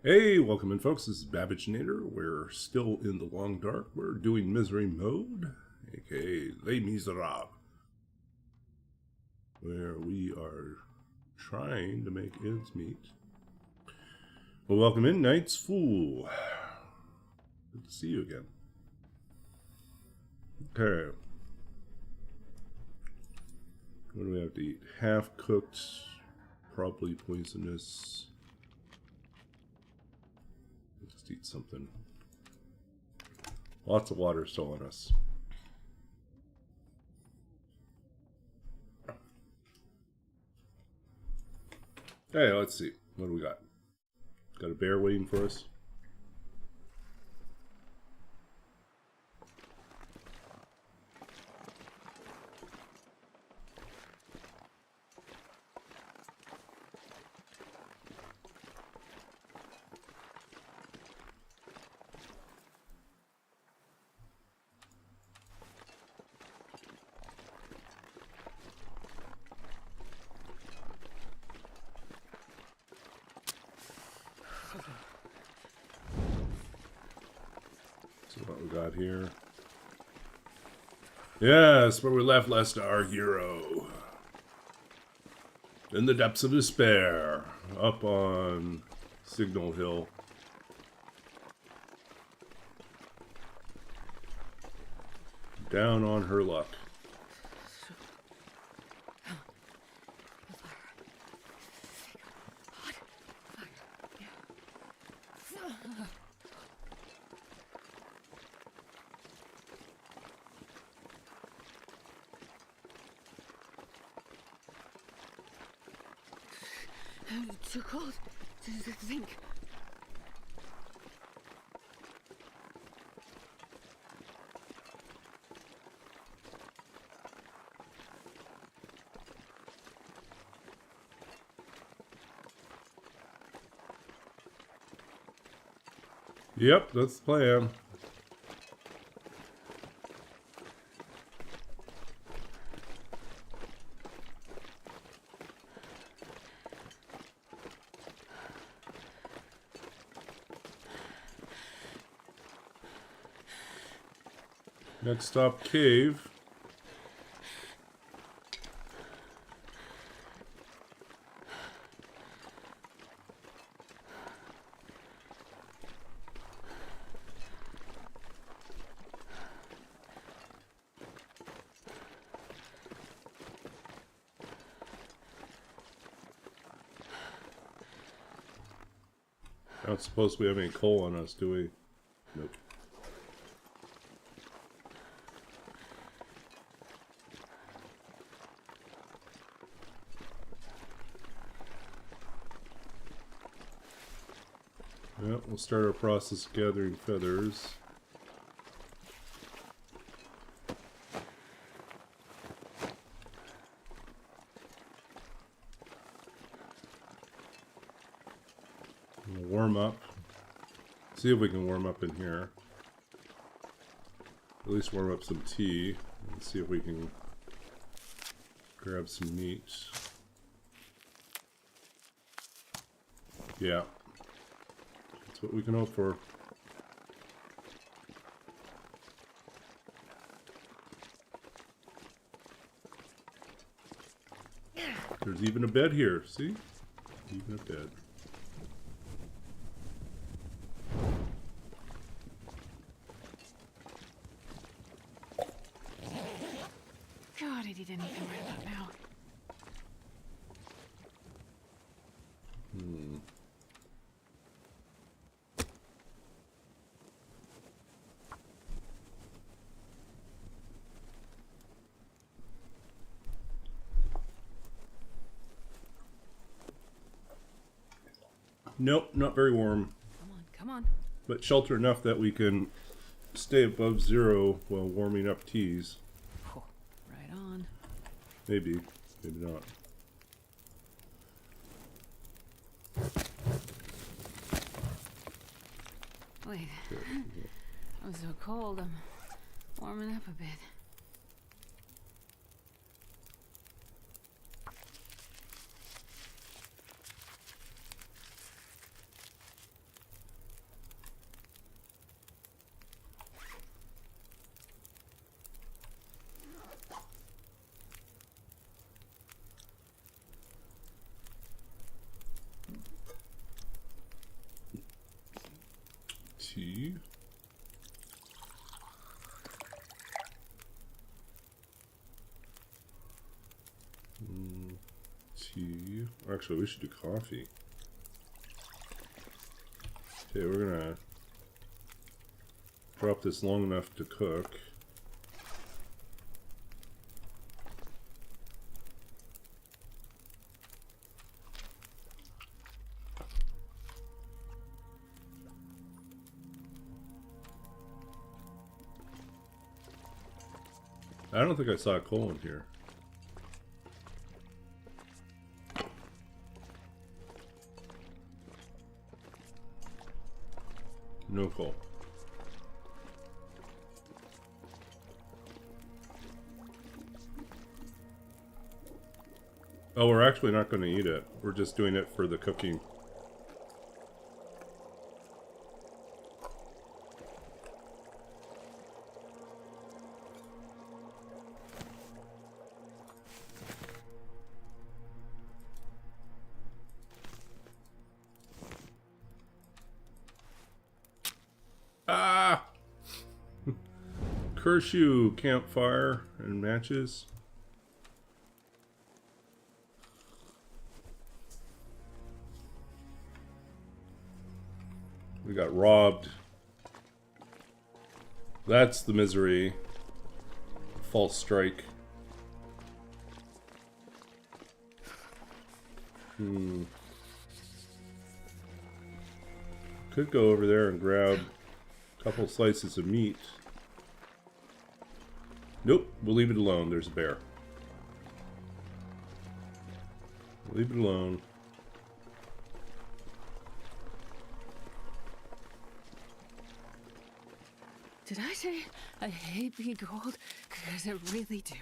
Hey, welcome in, folks. This is Babbage Nader. We're still in the long dark. We're doing misery mode, aka Les Miserables, where we are trying to make ends meet. Well, welcome in, Knight's Fool. Good to see you again. Okay. What do we have to eat? Half cooked, probably poisonous. Let's just eat something. Lots of water still on us. Hey, let's see. What do we got? Got a bear waiting for us. So what we got here? Yes, where we left last our hero. In the depths of despair. Up on Signal Hill. Down on her luck. It's too cold to think. Yep, that's the plan. Next stop, cave. Not supposed we have any coal on us, do we? Nope. Well, we'll start our process of gathering feathers. We'll warm up. See if we can warm up in here. At least warm up some tea. And see if we can grab some meat. Yeah. That's what we can hope for. There's even a bed here, see? Even a bed. God, I did anything right about now. Nope, not very warm. Come on. But shelter enough that we can stay above zero while warming up teas. Oh, right on. Maybe. Maybe not. Wait. I'm so cold. I'm warming up a bit. tea. Tea. Actually, we should do coffee. Okay, we're gonna drop this long enough to cook. I don't think I saw coal in here. No coal. Oh, we're actually not going to eat it. We're just doing it for the cooking. Ah! Curse you, campfire and matches. We got robbed. That's the misery. False strike. Could go over there and grab a couple slices of meat. Nope, we'll leave it alone. There's a bear. Leave it alone. Did I say I hate being cold? Because I really do.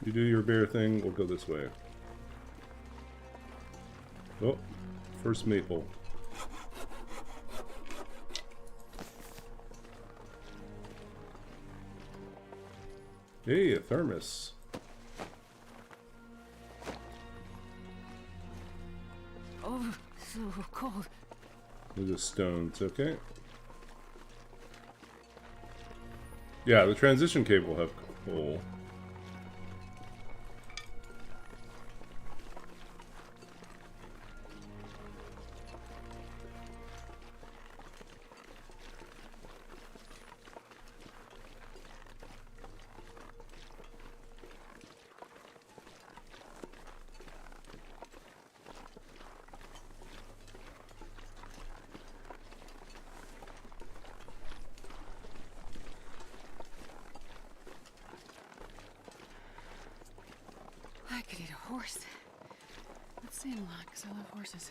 You do your bear thing, we'll go this way. Oh, first maple. Hey, a thermos. Oh, so cold. With the stones, okay. Yeah, the transition cable will have coal. I could eat a horse. Let's say a lot, because I love horses.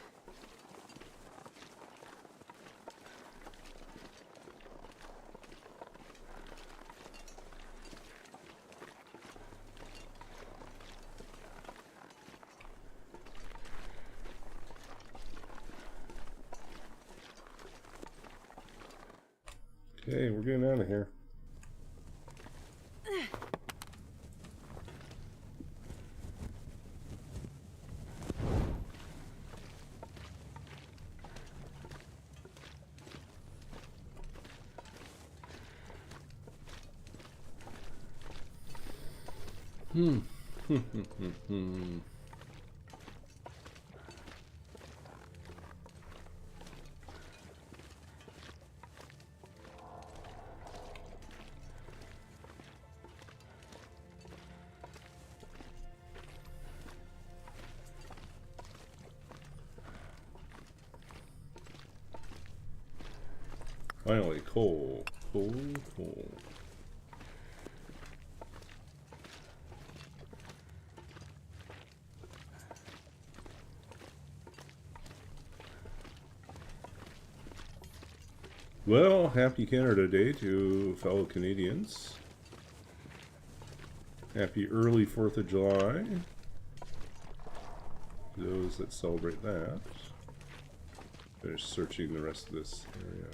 Okay, we're getting out of here. Finally, coal. Coal, coal. Well, happy Canada Day to fellow Canadians. Happy early 4th of July to those that celebrate that. Finish searching the rest of this area.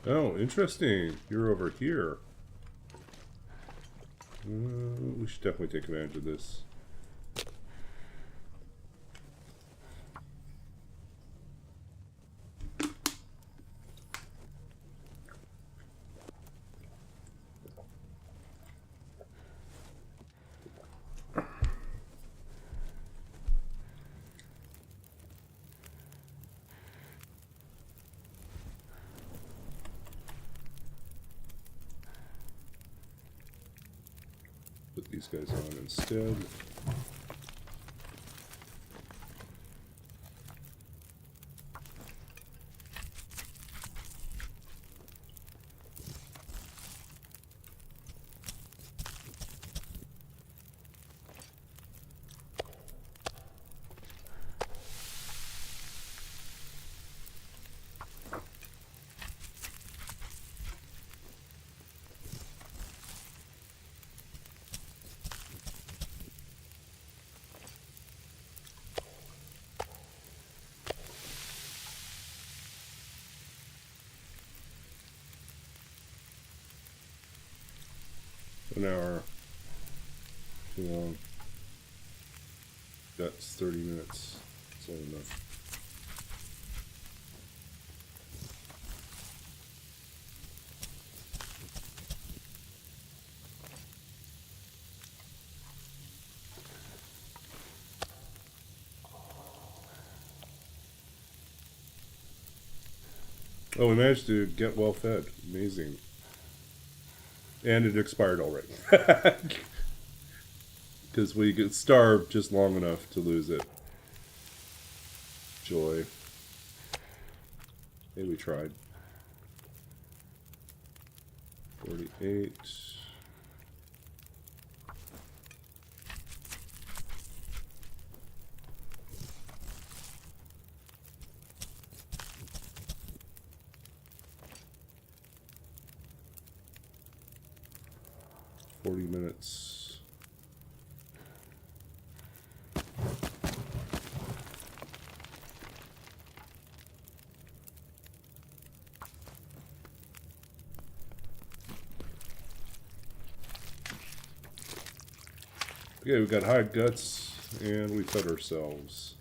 Oh, interesting. You're over here. We should definitely take advantage of this. Put these guys on instead. An hour. Too long. That's 30 minutes. That's all enough. Oh, we managed to get well fed. Amazing. And it expired already. Because we get starved just long enough to lose it. Joy. Hey, we tried. 48. Minutes. Okay, we got hide guts and we fed ourselves.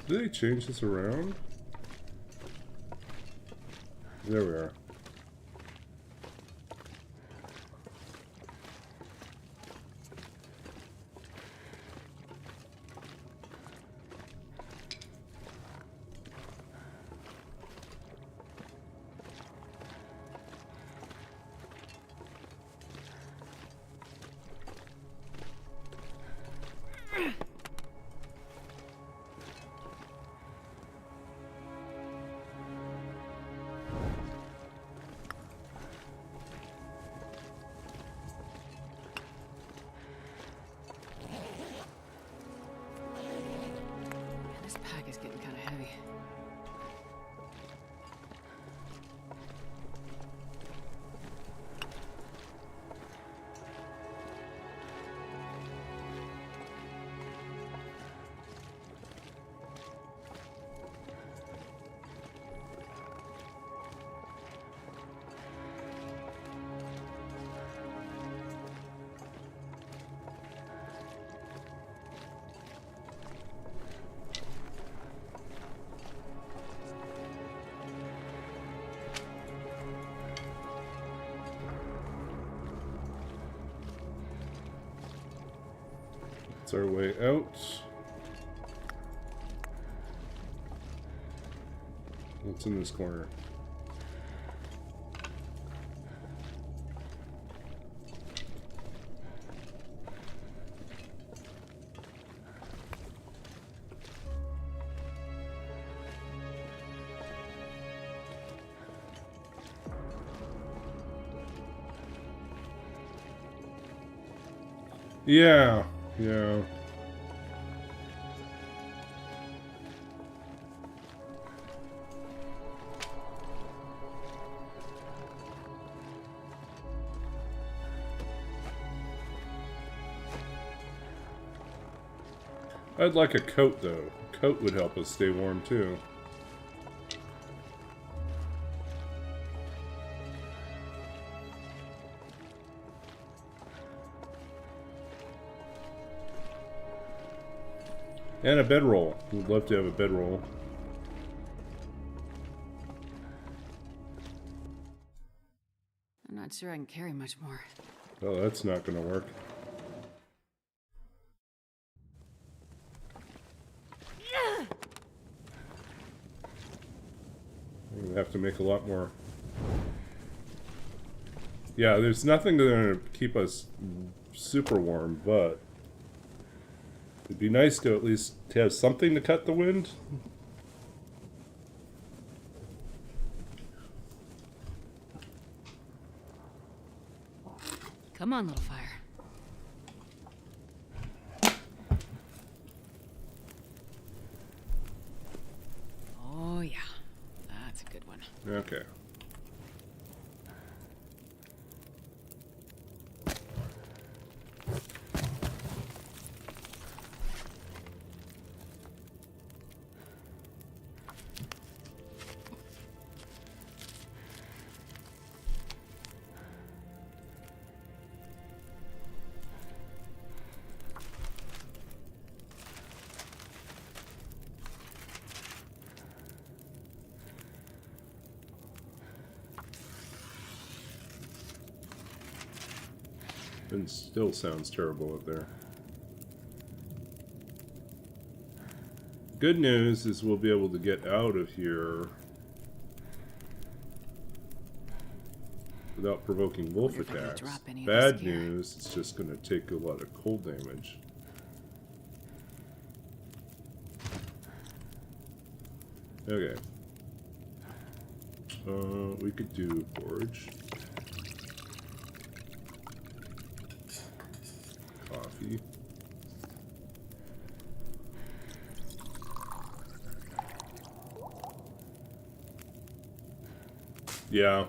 Did they change this around? There we are. That's our way out. What's in this corner? Yeah, yeah. I'd like a coat, though. A coat would help us stay warm, too. And a bedroll. We'd love to have a bedroll. I'm not sure I can carry much more. Oh, that's not going to work. We're going to have to make a lot more. Yeah, there's nothing going to keep us super warm, but it'd be nice to at least have something to cut the wind. Come on, little fire. Oh, yeah. That's a good one. Okay. It still sounds terrible up there. Good news is we'll be able to get out of here without provoking wolf attacks. Bad news, it's just going to take a lot of cold damage. Okay. We could do forage. Coffee. Yeah.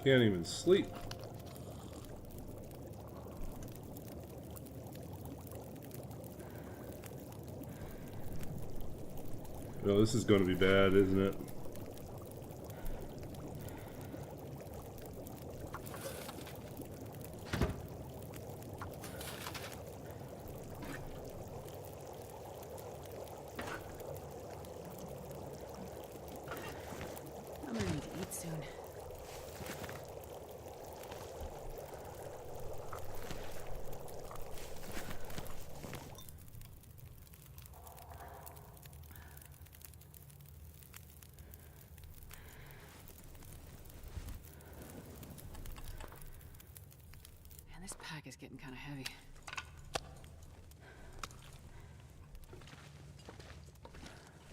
Can't even sleep. Well, this is going to be bad, isn't it? I'm gonna need to eat soon. This pack is getting kind of heavy.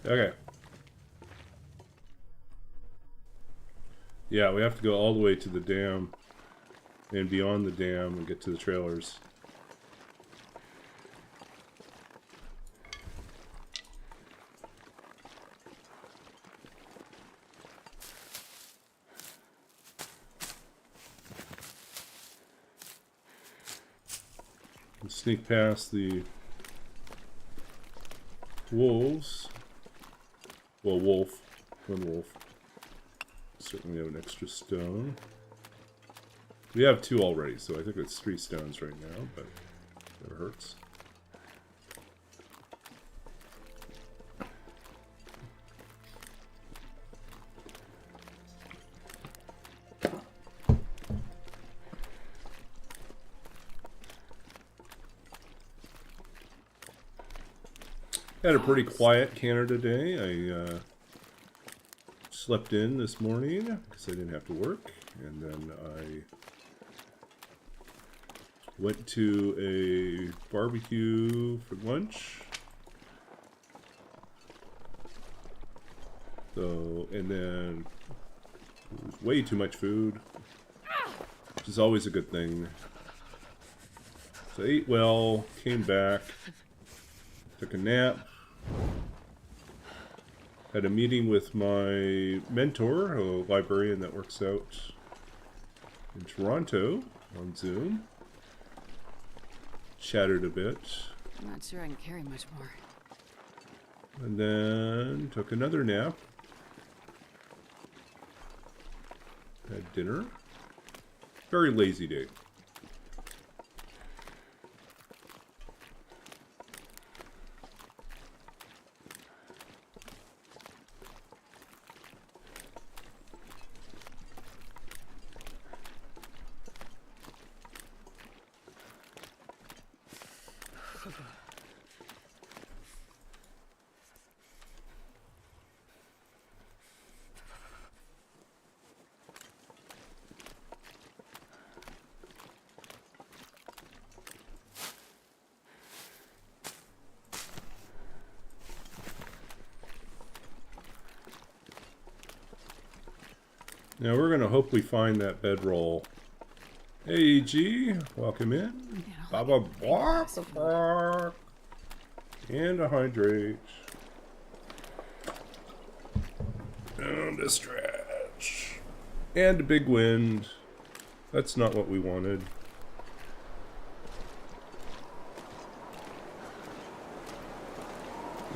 Okay. Yeah, we have to go all the way to the dam and beyond the dam and get to the trailers. We'll sneak past the wolves. Well, wolf. One wolf. Certainly have an extra stone. We have 2 already, so I think it's 3 stones right now, but never hurts. Had a pretty quiet Canada day. I slept in this morning because I didn't have to work, and then I went to a barbecue for lunch. So, and then it was way too much food, which is always a good thing. So I ate well, came back, took a nap, had a meeting with my mentor, a librarian that works out in Toronto on Zoom. Chatted a bit. I'm not sure I can carry much more. And then took another nap. Had dinner. Very lazy day. Now we're going to hope we find that bedroll. Hey, G, welcome in. Baba bark. And a hydrate. And a stretch. And a big wind. That's not what we wanted.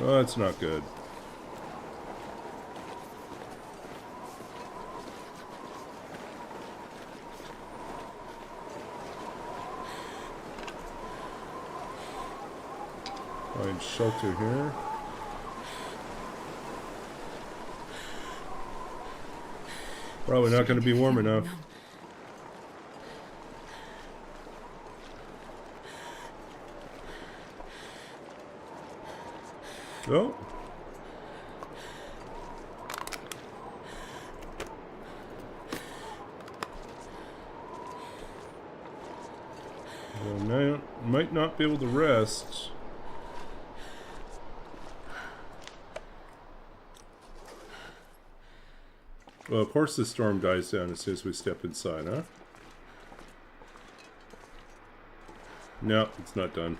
Oh, that's not good. Find shelter here. Probably not going to be warm enough. Oh. Well, might not be able to rest. Well, of course the storm dies down as soon as we step inside, huh? No, it's not done.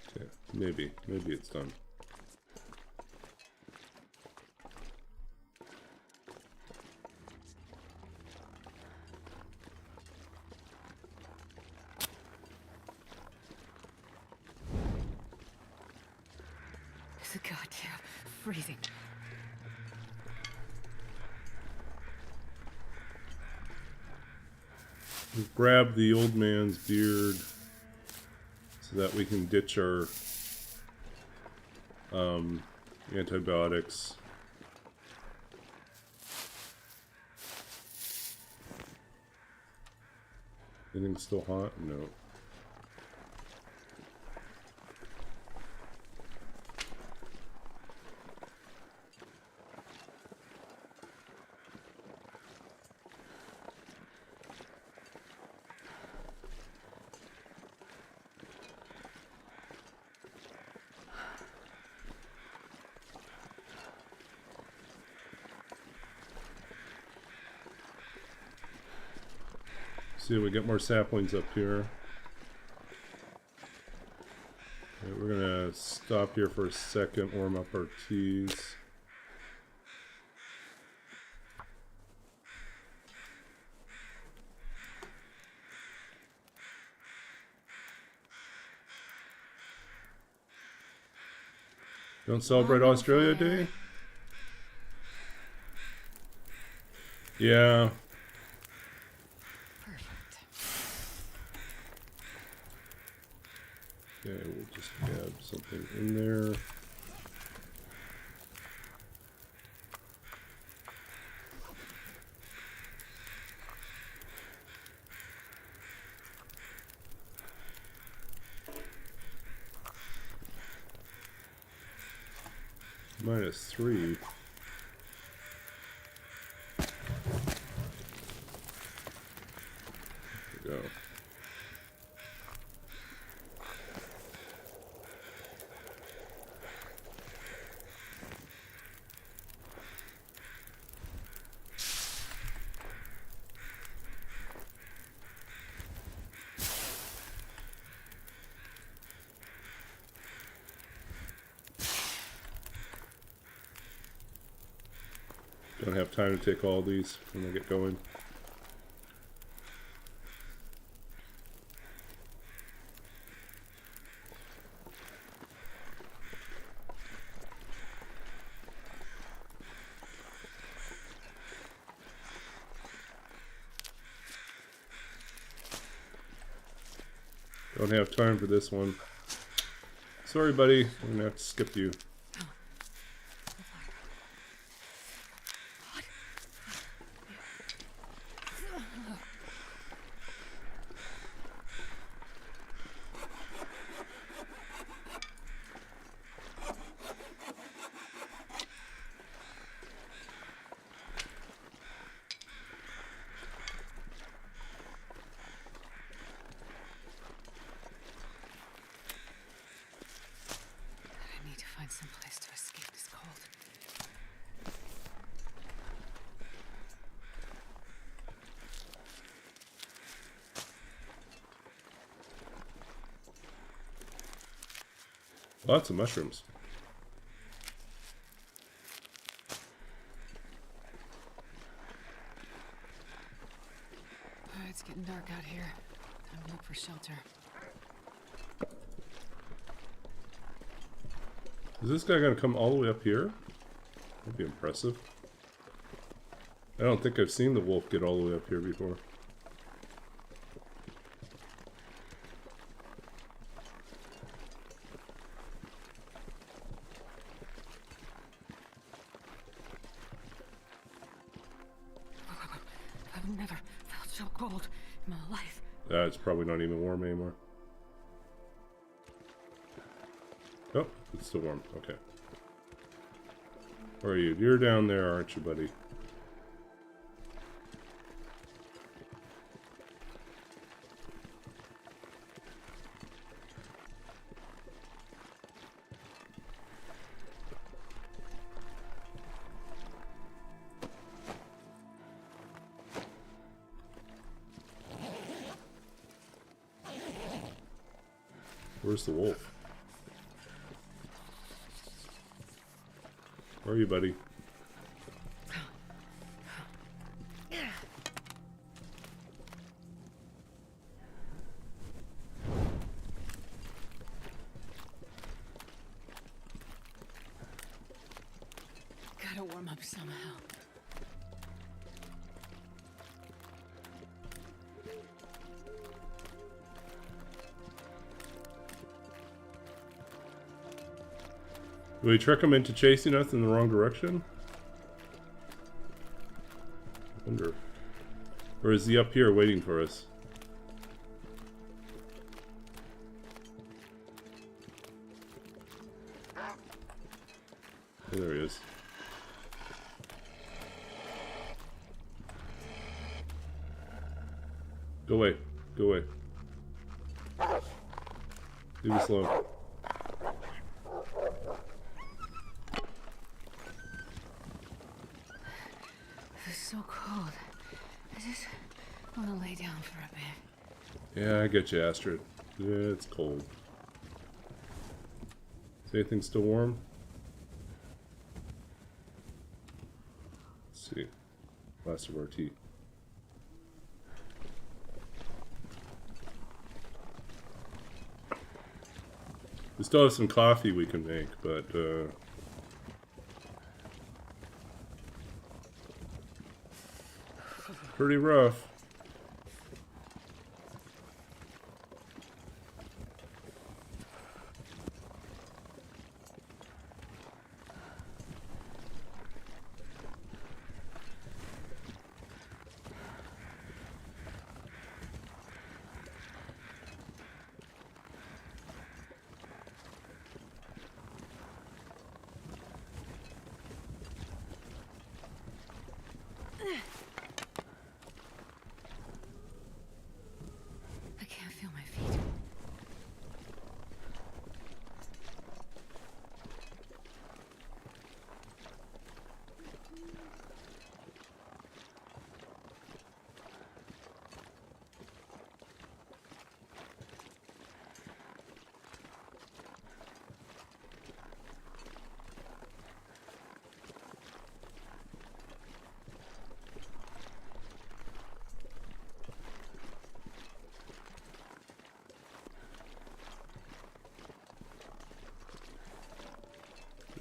Okay, maybe it's done. It's goddamn freezing. We've grabbed the old man's beard so that we can ditch our antibiotics. Anything still hot? No. See if we get more saplings up here. Okay, we're gonna stop here for a second, warm up our teas. Don't celebrate Australia Day? Yeah. Perfect. Okay, we'll just add something in there. -3. There we go. Don't have time to take all these when I get going. Don't have time for this one. Sorry, buddy. I'm gonna have to skip you. I need to find some place to escape this cold. Lots of mushrooms. It's getting dark out here. Time to look for shelter. Is this guy gonna come all the way up here? That'd be impressive. I don't think I've seen the wolf get all the way up here before. I've never felt so cold in my life. It's probably not even warm anymore. Oh, it's still warm. Okay. Where are you? You're down there, aren't you, buddy? Where's the wolf? Where are you, buddy? Gotta warm up somehow. Do we trick him into chasing us in the wrong direction? I wonder. Or is he up here waiting for us? Oh, there he is. Go away. Go away. Leave us alone. It's so cold. I just I want to lay down for a bit. Yeah, I get you, Astrid. Yeah, it's cold. Is anything still warm? Let's see. Last of our tea. We still have some coffee we can make, but pretty rough. I can't feel my feet.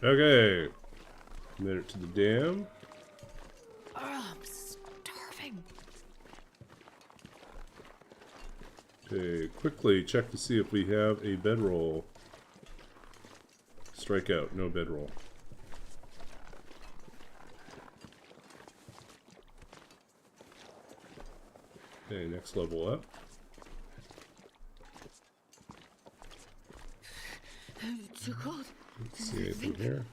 Okay. Made it to the dam. Oh, I'm starving. Okay, quickly check to see if we have a bedroll. Strikeout, no bedroll. Okay, next level up. It's too cold. Let's see anything here.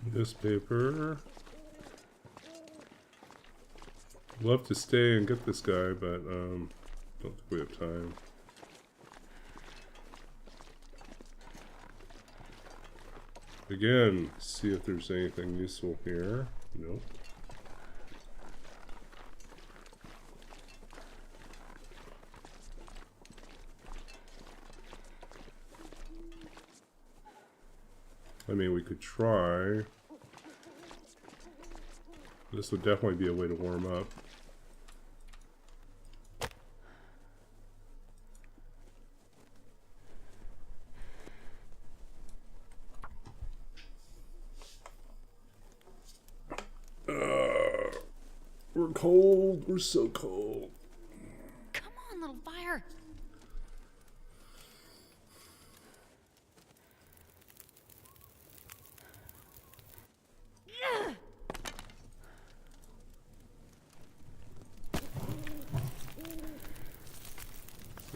This paper. Love to stay and get this guy, but don't think we have time. Again, see if there's anything useful here. Nope. I mean, we could try. This would definitely be a way to warm up. We're cold. We're so cold. Come on, little fire.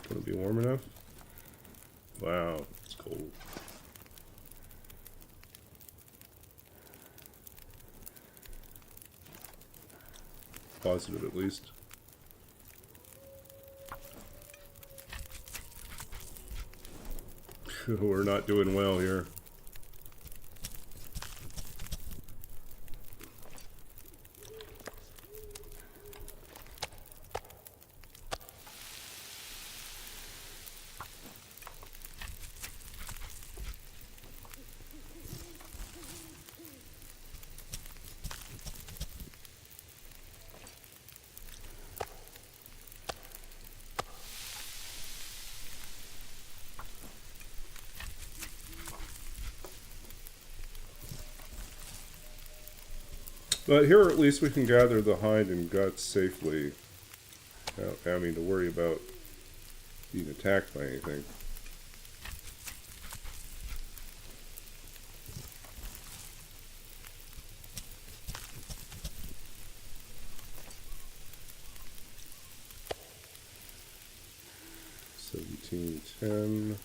Gonna be warm enough? Wow, it's cold. Positive at least. We're not doing well here. But here at least we can gather the hide and guts safely without having to worry about being attacked by anything. $17.10.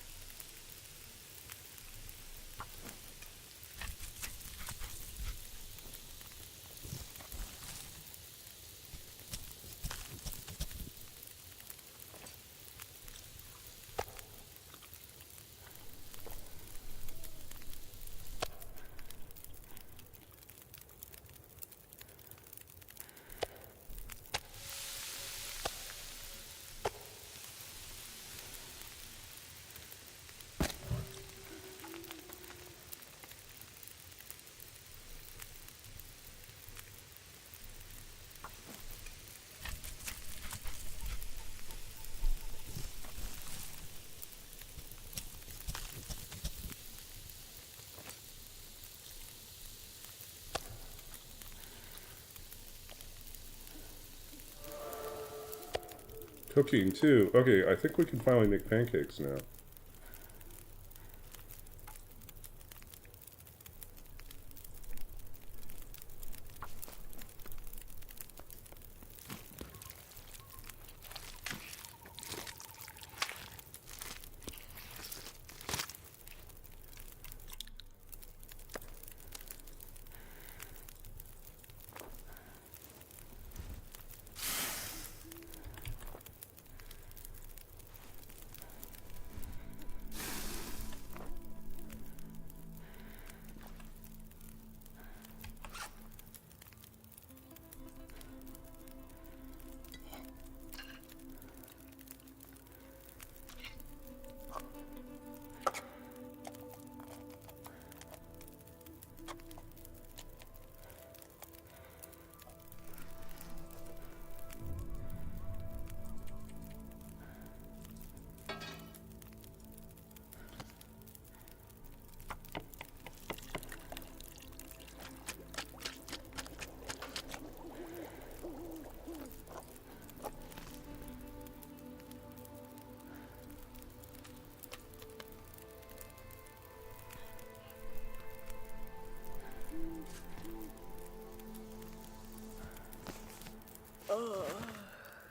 Cooking too. Okay, I think we can finally make pancakes now.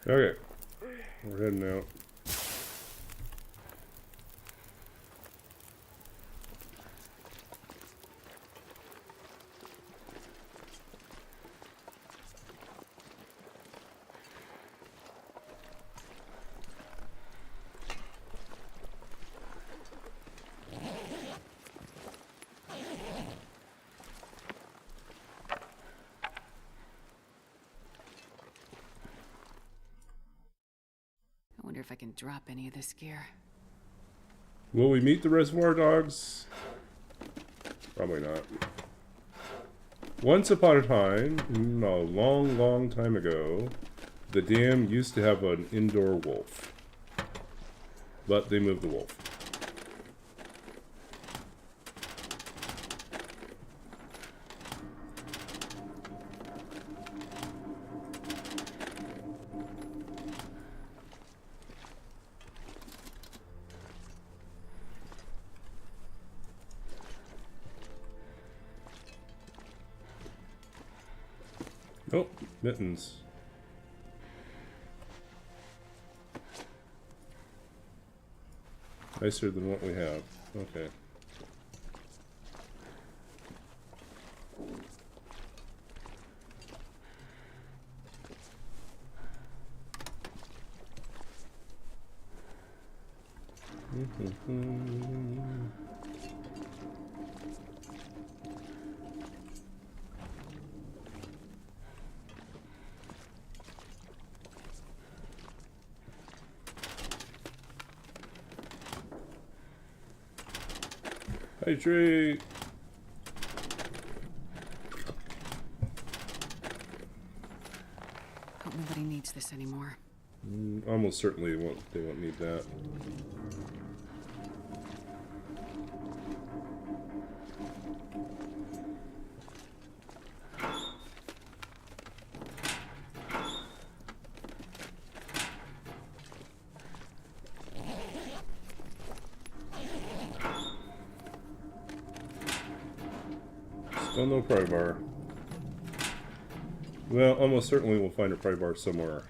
Okay, we're heading out. I wonder if I can drop any of this gear. Will we meet the reservoir dogs? Probably not. Once upon a time, a long, long time ago, the dam used to have an indoor wolf. But they moved the wolf. Oh, mittens. Nicer than what we have. Okay. Hydrate. Hope nobody needs this anymore. Almost certainly they won't need that. Oh, no pry bar. Well, almost certainly we'll find a pry bar somewhere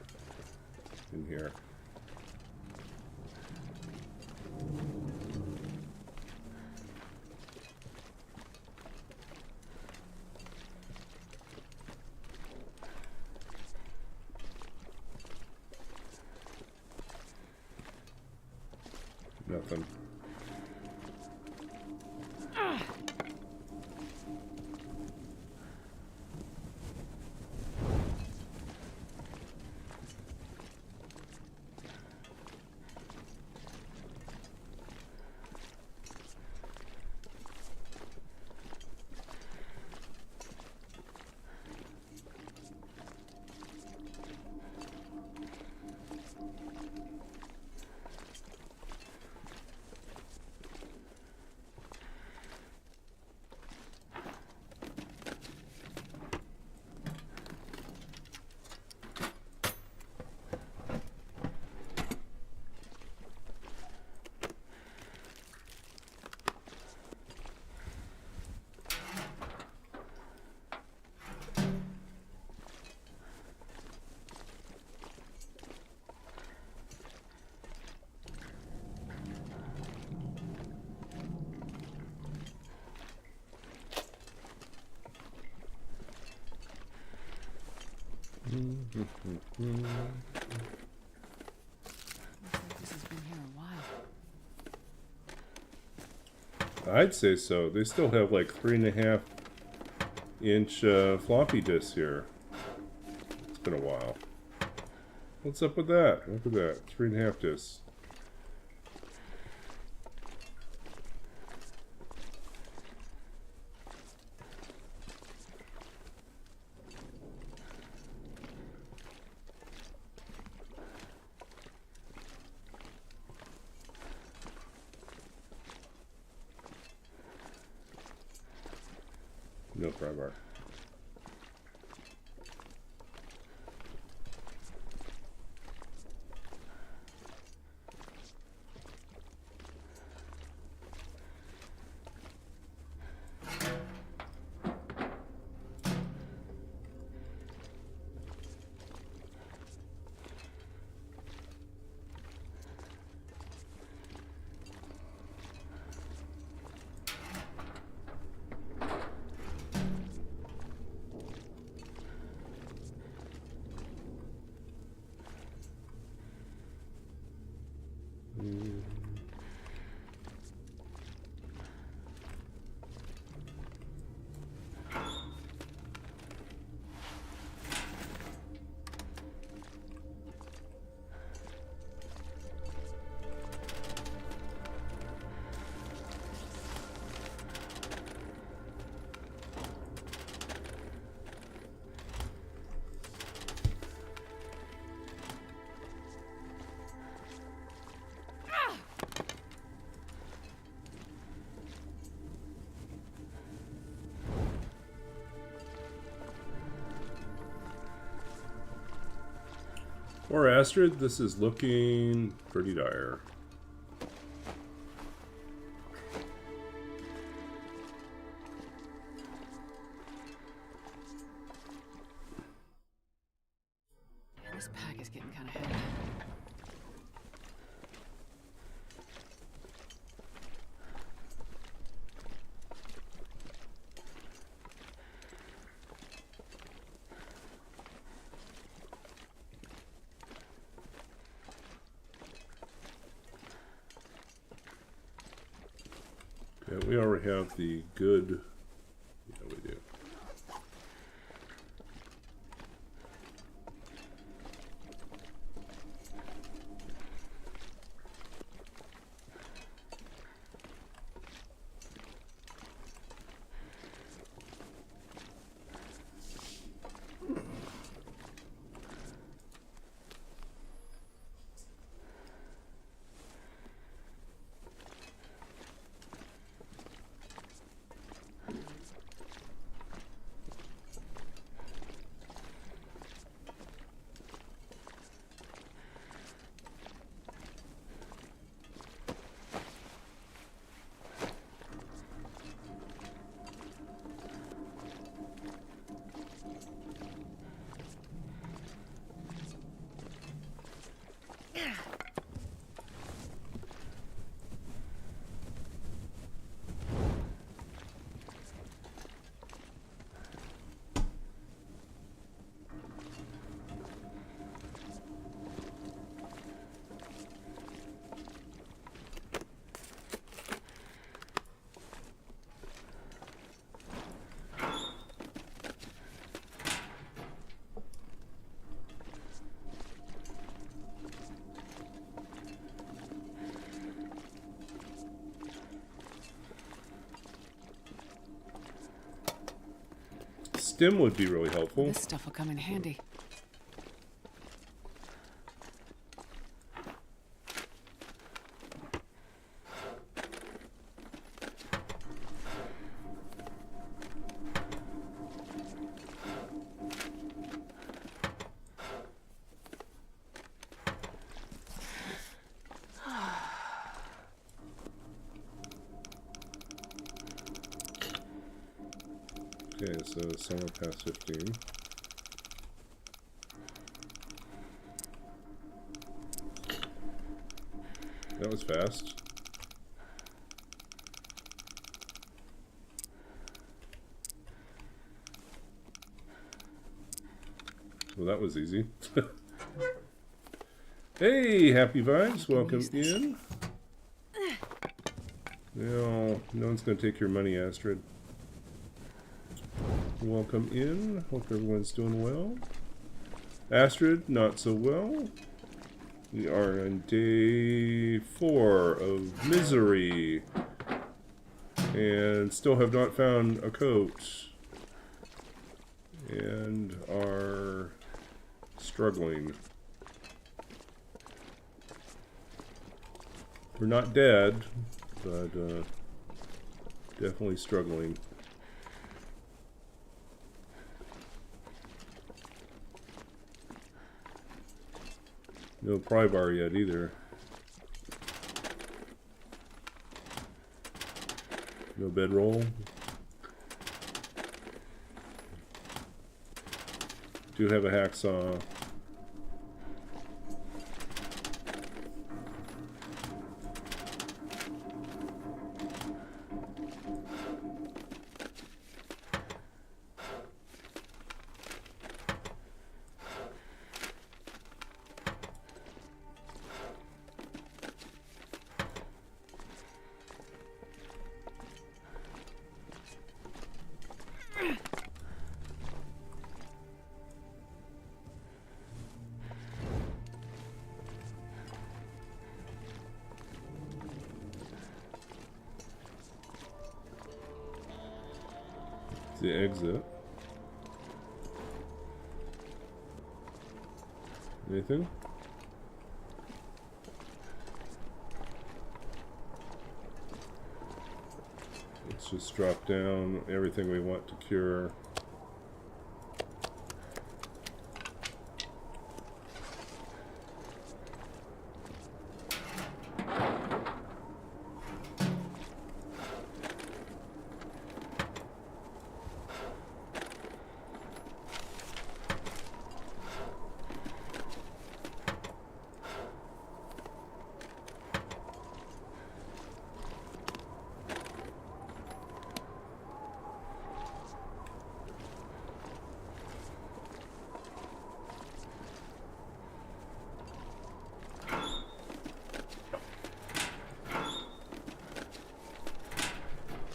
in here. Nothing. Looks like this has been here a while. I'd say so. They still have like 3.5-inch floppy disks here. It's been a while. What's up with that? Look at that. 3.5 disks. No pry bar. Or Astrid, this is looking pretty dire. Yeah, this pack is getting kind of heavy. Yeah, we already have the good. Yeah, we do. stem would be really helpful. This stuff will come in handy. Okay, so somewhere past 15. That was fast. Well, that was easy. Hey, happy vibes, welcome in. No one's gonna take your money, Astrid. Welcome in. Hope everyone's doing well. Astrid, not so well. We are on day 4 of misery. And still have not found a coat. And are struggling. We're not dead, but definitely struggling. No pry bar yet either. No bedroll. Do have a hacksaw. The exit. Anything? Let's just drop down everything we want to cure.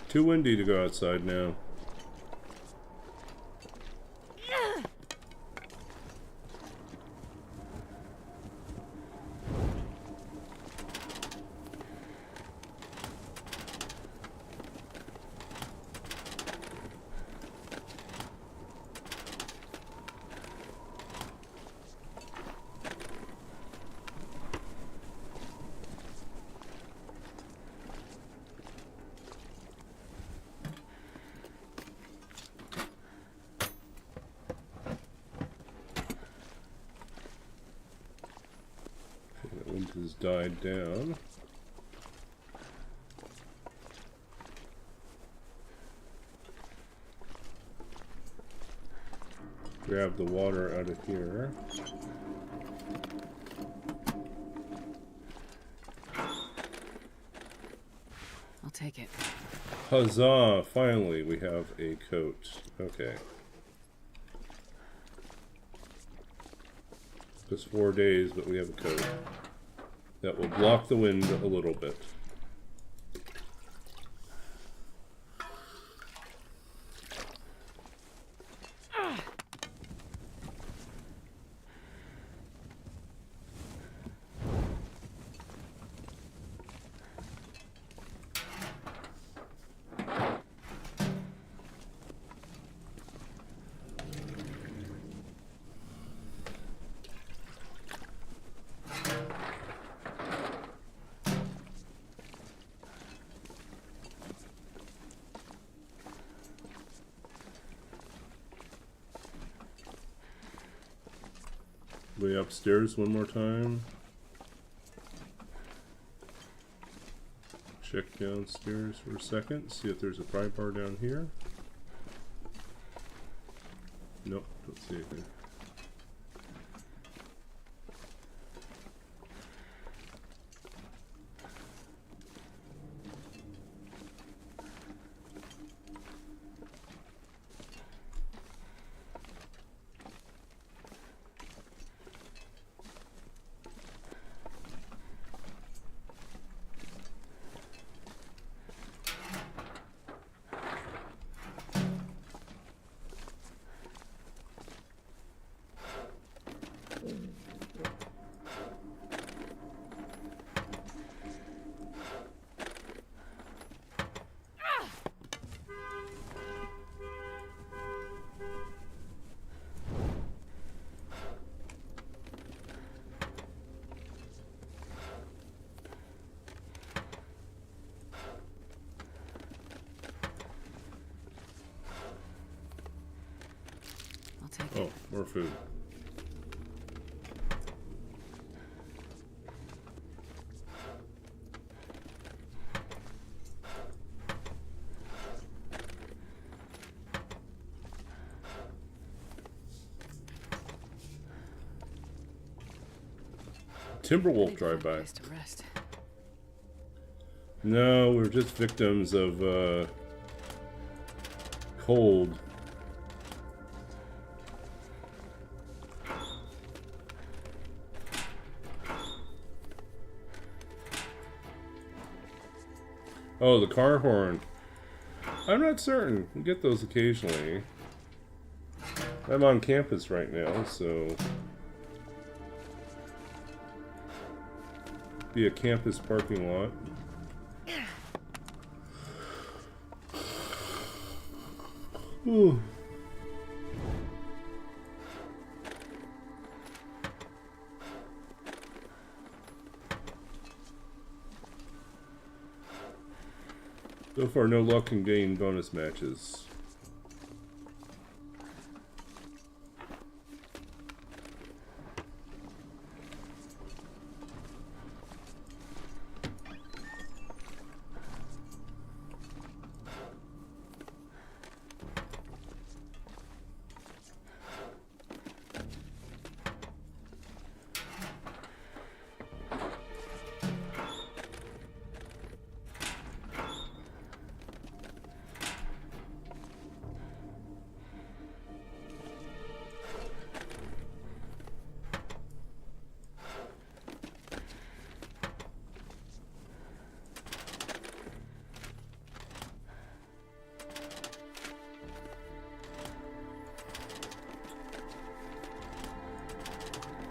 Too windy to go outside now. The wind has died down. Grab the water out of here. I'll take it. Huzzah! Finally, we have a coat. Okay. Just 4 days, but we have a coat. That will block the wind a little bit. Way upstairs one more time. Check downstairs for a second. See if there's a pry bar down here. Nope, don't see anything. I'll take Oh, it. more food. Timberwolf Need to find a drive-by. place to rest. No, we're just victims of cold. Oh, the car horn. I'm not certain. We get those occasionally. I'm on campus right now, so... Be a campus parking lot. Ooh. So far, no luck in getting bonus matches.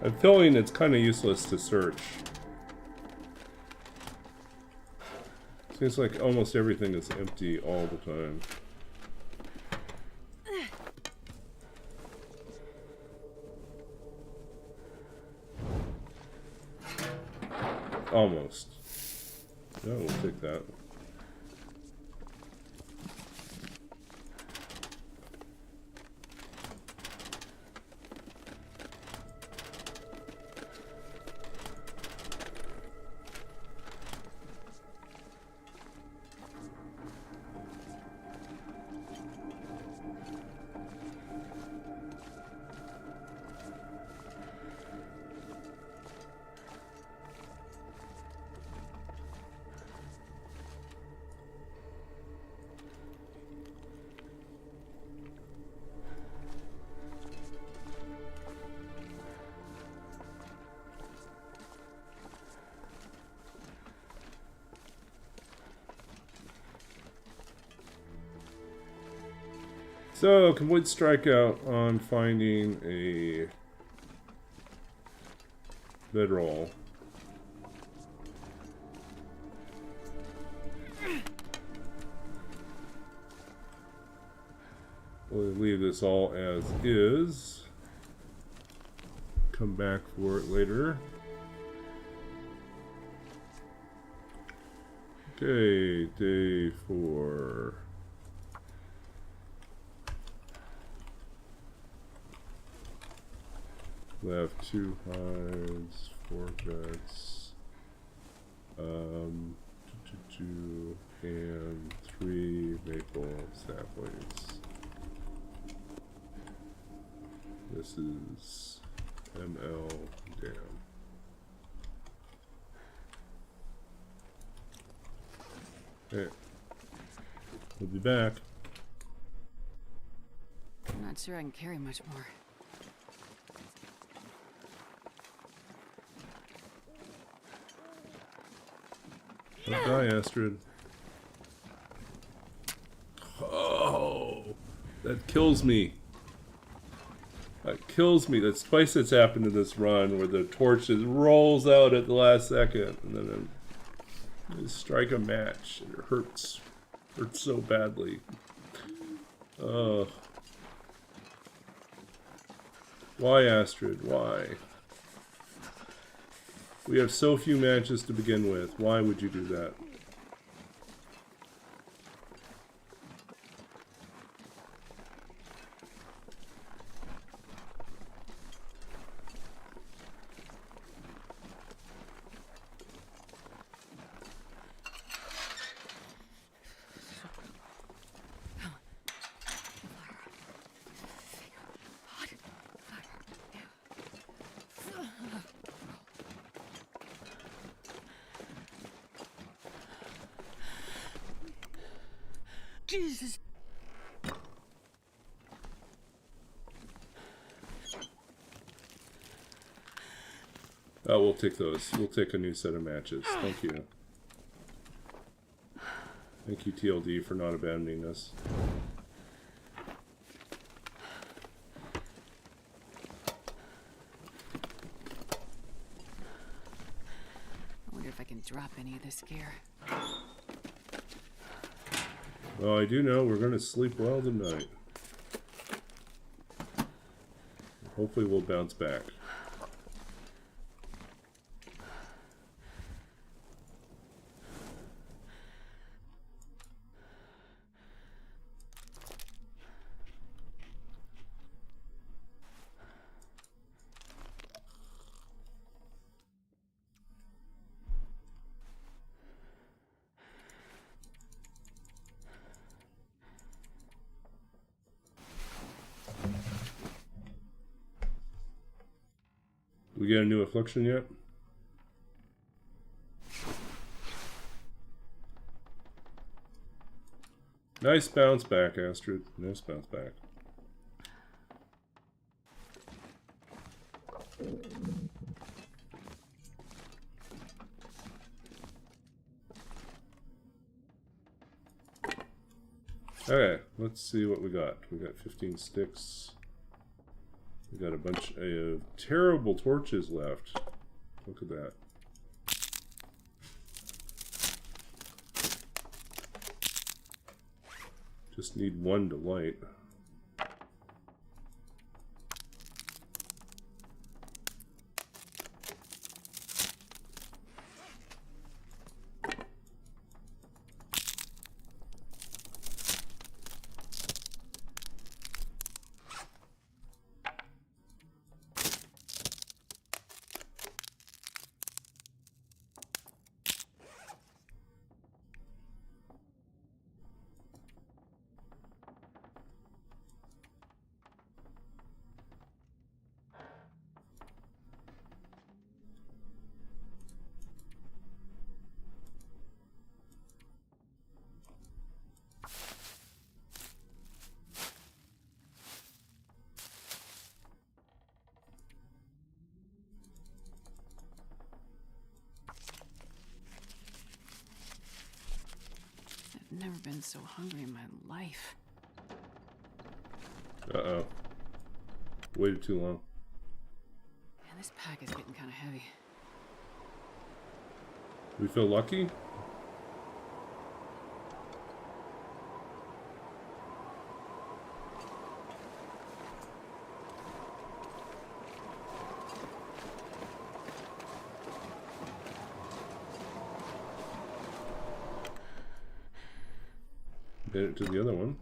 I'm feeling it's kind of useless to search. Seems like almost everything is empty all the time. Almost. Yeah, we'll take that. So, complete strikeout on finding a bedroll. We'll leave this all as is. Come back for it later. Okay, day 4. We have 2 hides, 4 guts, 2, and 3 maple saplings. This is ML Dam. Okay. We'll be back. I'm not sure I can carry much more. Don't die, Astrid. Oh, that kills me. That kills me. That's twice that's happened in this run where the torch just rolls out at the last second and then I strike a match and it hurts. Hurts so badly. Why, Astrid? Why? We have so few matches to begin with. Why would you do that? Jesus. Oh, we'll take those. We'll take a new set of matches. Thank you. Thank you, TLD, for not abandoning us. I wonder if I can drop any of this gear. Well, I do know we're going to sleep well tonight. Hopefully we'll bounce back. We get a new affliction yet? Nice bounce back, Astrid. Nice bounce back. Okay, let's see what we got. We got 15 sticks. We got a bunch of terrible torches left. Look at that. Just need one to light. I've never been so hungry in my life. Uh-oh. Waited too long. Man, this pack is getting kind of heavy. We feel lucky? Made it to the other one.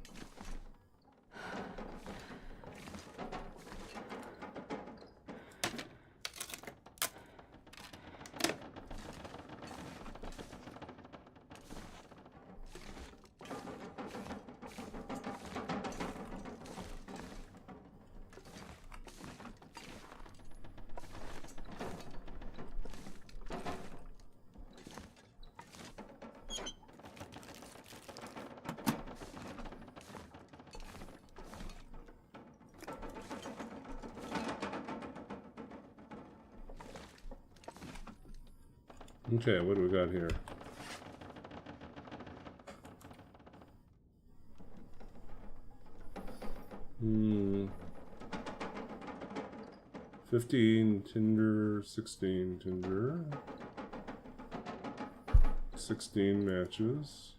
Okay, what do we got here? Hmm. 15 tinder, 16 tinder, 16 matches,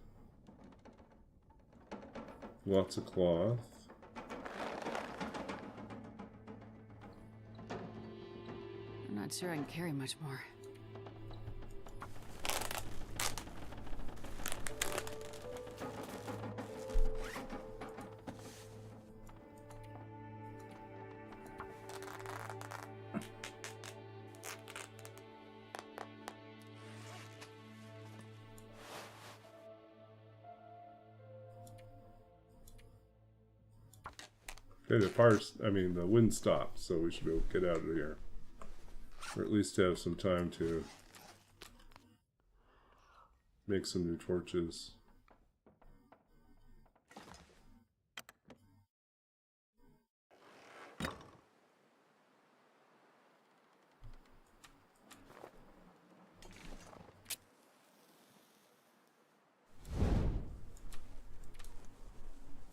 lots of cloth. I'm not sure I can carry much more. Okay, the wind stopped, so we should be able to get out of here. Or at least have some time to make some new torches.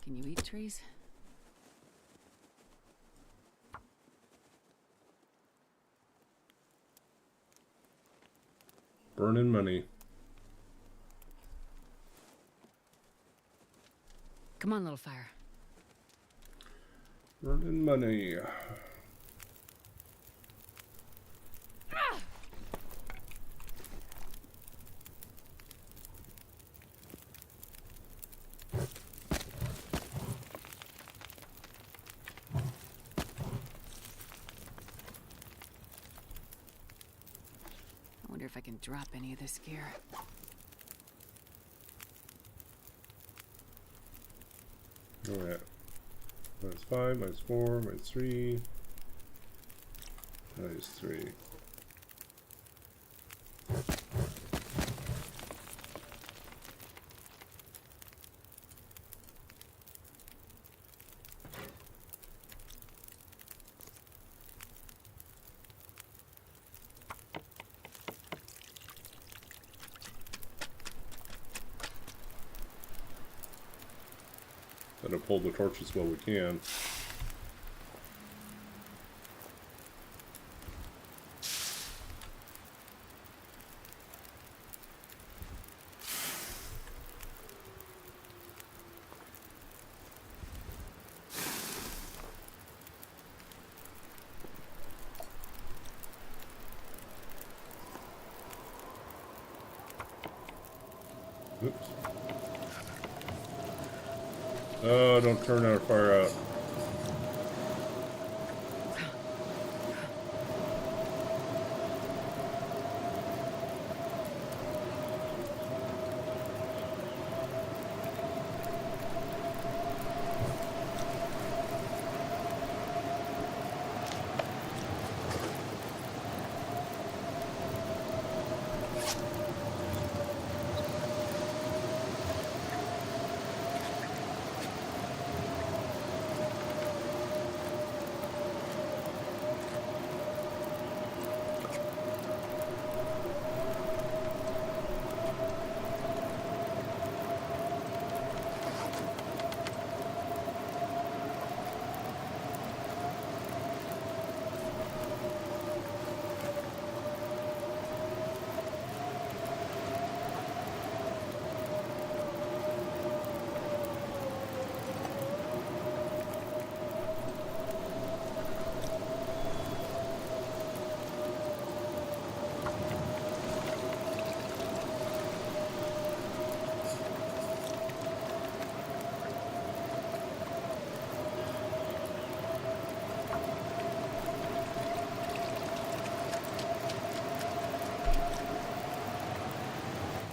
Can you eat trees? Burning money. Come on, little fire. Burning money. I wonder if I can drop any of this gear. Alright. -5, -4, -3. -3. Gotta pull the torches while we can. Oops. Oh, don't turn our fire out.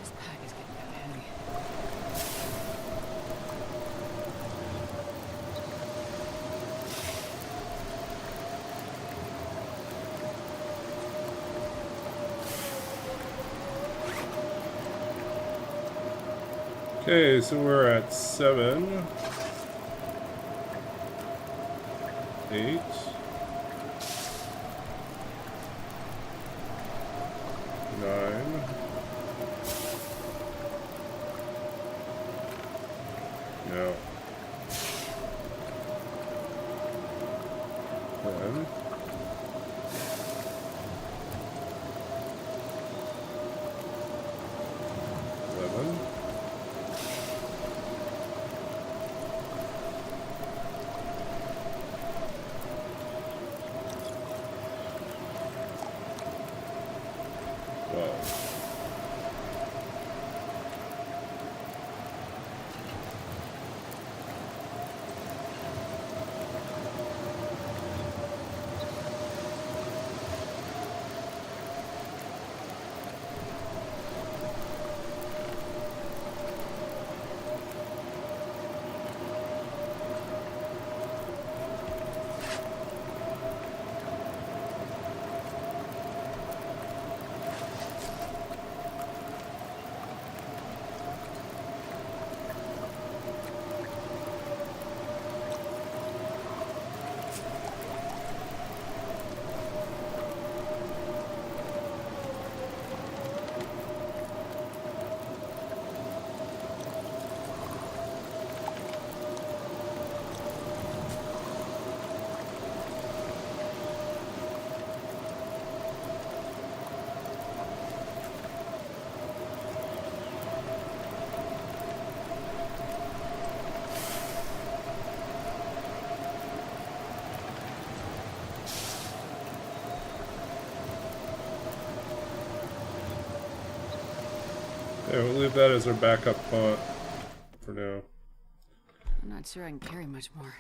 This pack is getting kind of heavy. Okay, so we're at 7, 8, 9, 9. No. 10. 11. 12. Yeah, we'll leave that as our backup font for now. I'm not sure I can carry much more.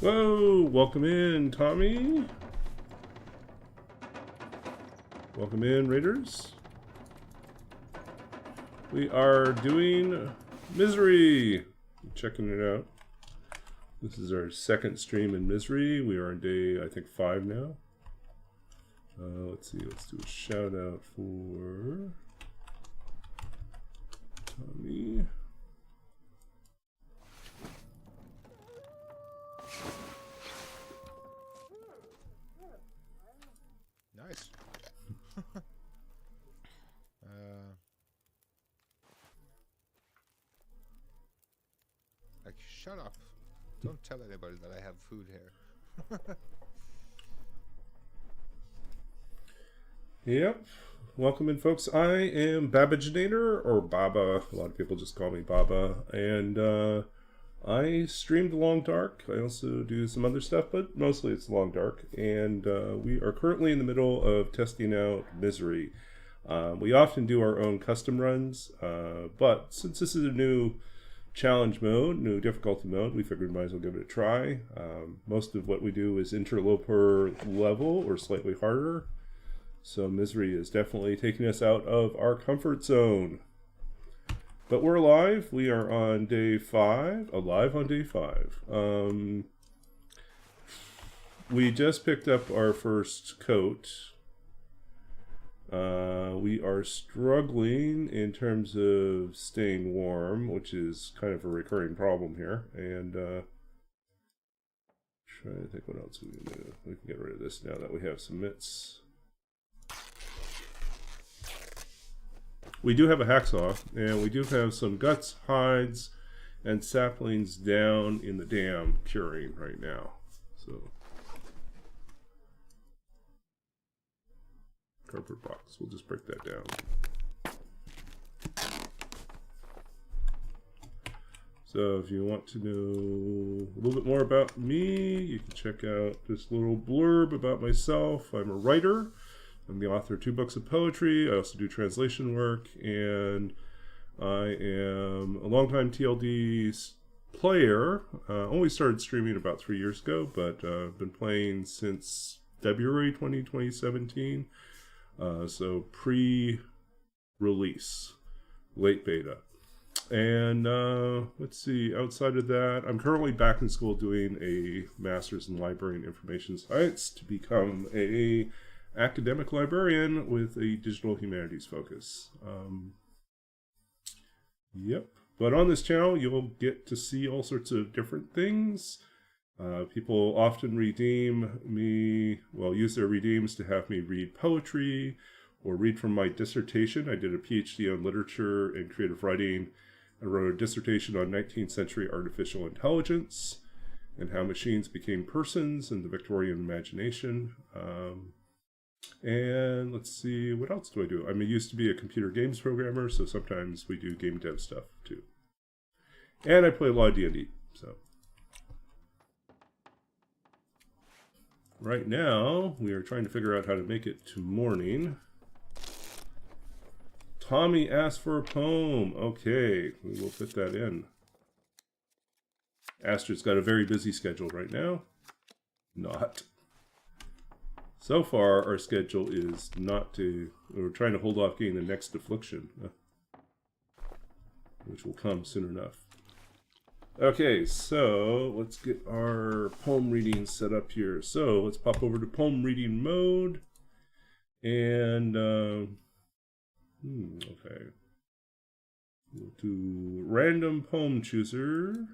Whoa! Welcome in, Tommy. Welcome in, Raiders. We are doing Misery. Checking it out. This is our second stream in Misery. We are on day, I think, 5 now. Let's see. Let's do a shout out for Tommy. Nice. Like, shut up. Don't tell anybody that I have food here. Yep. Welcome in, folks. I am Babaginator, or Baba. A lot of people just call me Baba. And I stream The Long Dark. I also do some other stuff, but mostly it's Long Dark. And we are currently in the middle of testing out Misery. We often do our own custom runs, but since this is a new challenge mode, new difficulty mode, we figured we might as well give it a try. Most of what we do is interloper level or slightly harder. So Misery is definitely taking us out of our comfort zone. But we're alive. We are on day 5. Alive on day 5. We just picked up our first coat. We are struggling in terms of staying warm, which is kind of a recurring problem here. And trying to think what else we can do. We can get rid of this now that we have some mitts. We do have a hacksaw, and we do have some guts, hides, and saplings down in the dam curing right now. So, cardboard box. We'll just break that down. So, if you want to know a little bit more about me, you can check out this little blurb about myself. I'm a writer. I'm the author of 2 books of poetry. I also do translation work, and I am a longtime TLD player. Only started streaming about 3 years ago, but I've been playing since February 2017. So pre-release, late beta. And let's see, outside of that, I'm currently back in school doing a master's in library and information science to become a academic librarian with a digital humanities focus. Yep. But on this channel, you'll get to see all sorts of different things. People often redeem me, well, use their redeems to have me read poetry or read from my dissertation. I did a PhD on literature and creative writing. I wrote a dissertation on 19th century artificial intelligence and how machines became persons in the Victorian imagination. And let's see, what else do I do? I used to be a computer games programmer, so sometimes we do game dev stuff too. And I play a lot of D&D, so. Right now, we are trying to figure out how to make it to morning. Tommy asked for a poem. Okay, we will fit that in. Astrid's got a very busy schedule right now. Not. So far, our schedule is not to... We're trying to hold off getting the next affliction, which will come soon enough. Okay, so let's get our poem reading set up here. So let's pop over to poem reading mode. And, okay. We'll do random poem chooser.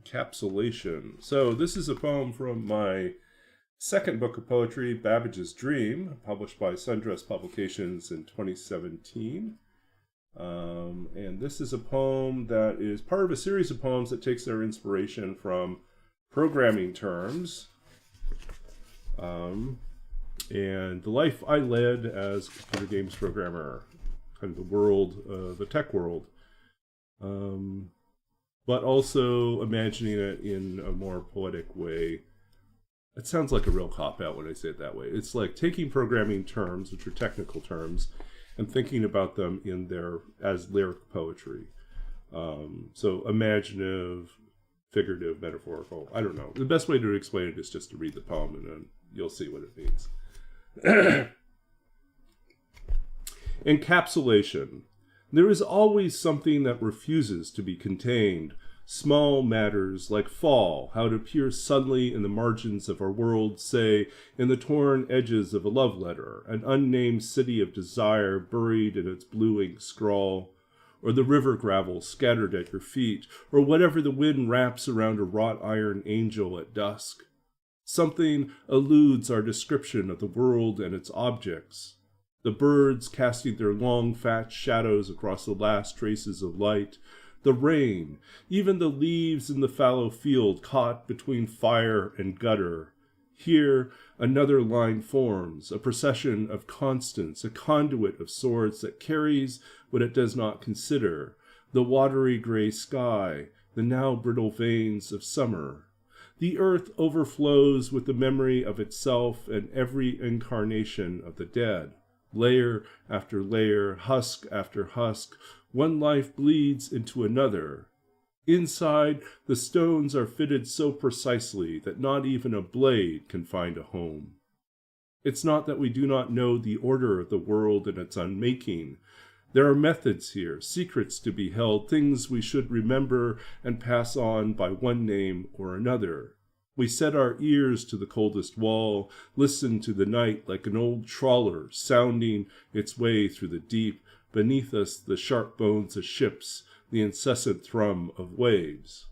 Encapsulation. So this is a poem from my second book of poetry, Babbage's Dream, published by Sundress Publications in 2017. And this is a poem that is part of a series of poems that takes their inspiration from programming terms. And the life I led as a computer games programmer, kind of the world, the tech world. But also imagining it in a more poetic way. It sounds like a real cop-out when I say it that way. It's like taking programming terms, which are technical terms, and thinking about them in as lyric poetry. So imaginative, figurative, metaphorical. I don't know. The best way to explain it is just to read the poem, and then you'll see what it means. Encapsulation. There is always something that refuses to be contained. Small matters like fall, how to appear suddenly in the margins of our world, say, in the torn edges of a love letter, an unnamed city of desire buried in its blue ink scrawl, or the river gravel scattered at your feet, or whatever the wind wraps around a wrought iron angel at dusk. Something eludes our description of the world and its objects. The birds casting their long, fat shadows across the last traces of light, the rain, even the leaves in the fallow field caught between fire and gutter. Here, another line forms, a procession of constants, a conduit of sorts that carries what it does not consider, the watery gray sky, the now brittle veins of summer. The earth overflows with the memory of itself and every incarnation of the dead. Layer after layer, husk after husk, one life bleeds into another. Inside, the stones are fitted so precisely that not even a blade can find a home. It's not that we do not know the order of the world and its unmaking. There are methods here, secrets to be held, things we should remember and pass on by one name or another. We set our ears to the coldest wall, listen to the night like an old trawler sounding its way through the deep, beneath us the sharp bones of ships, the incessant thrum of waves.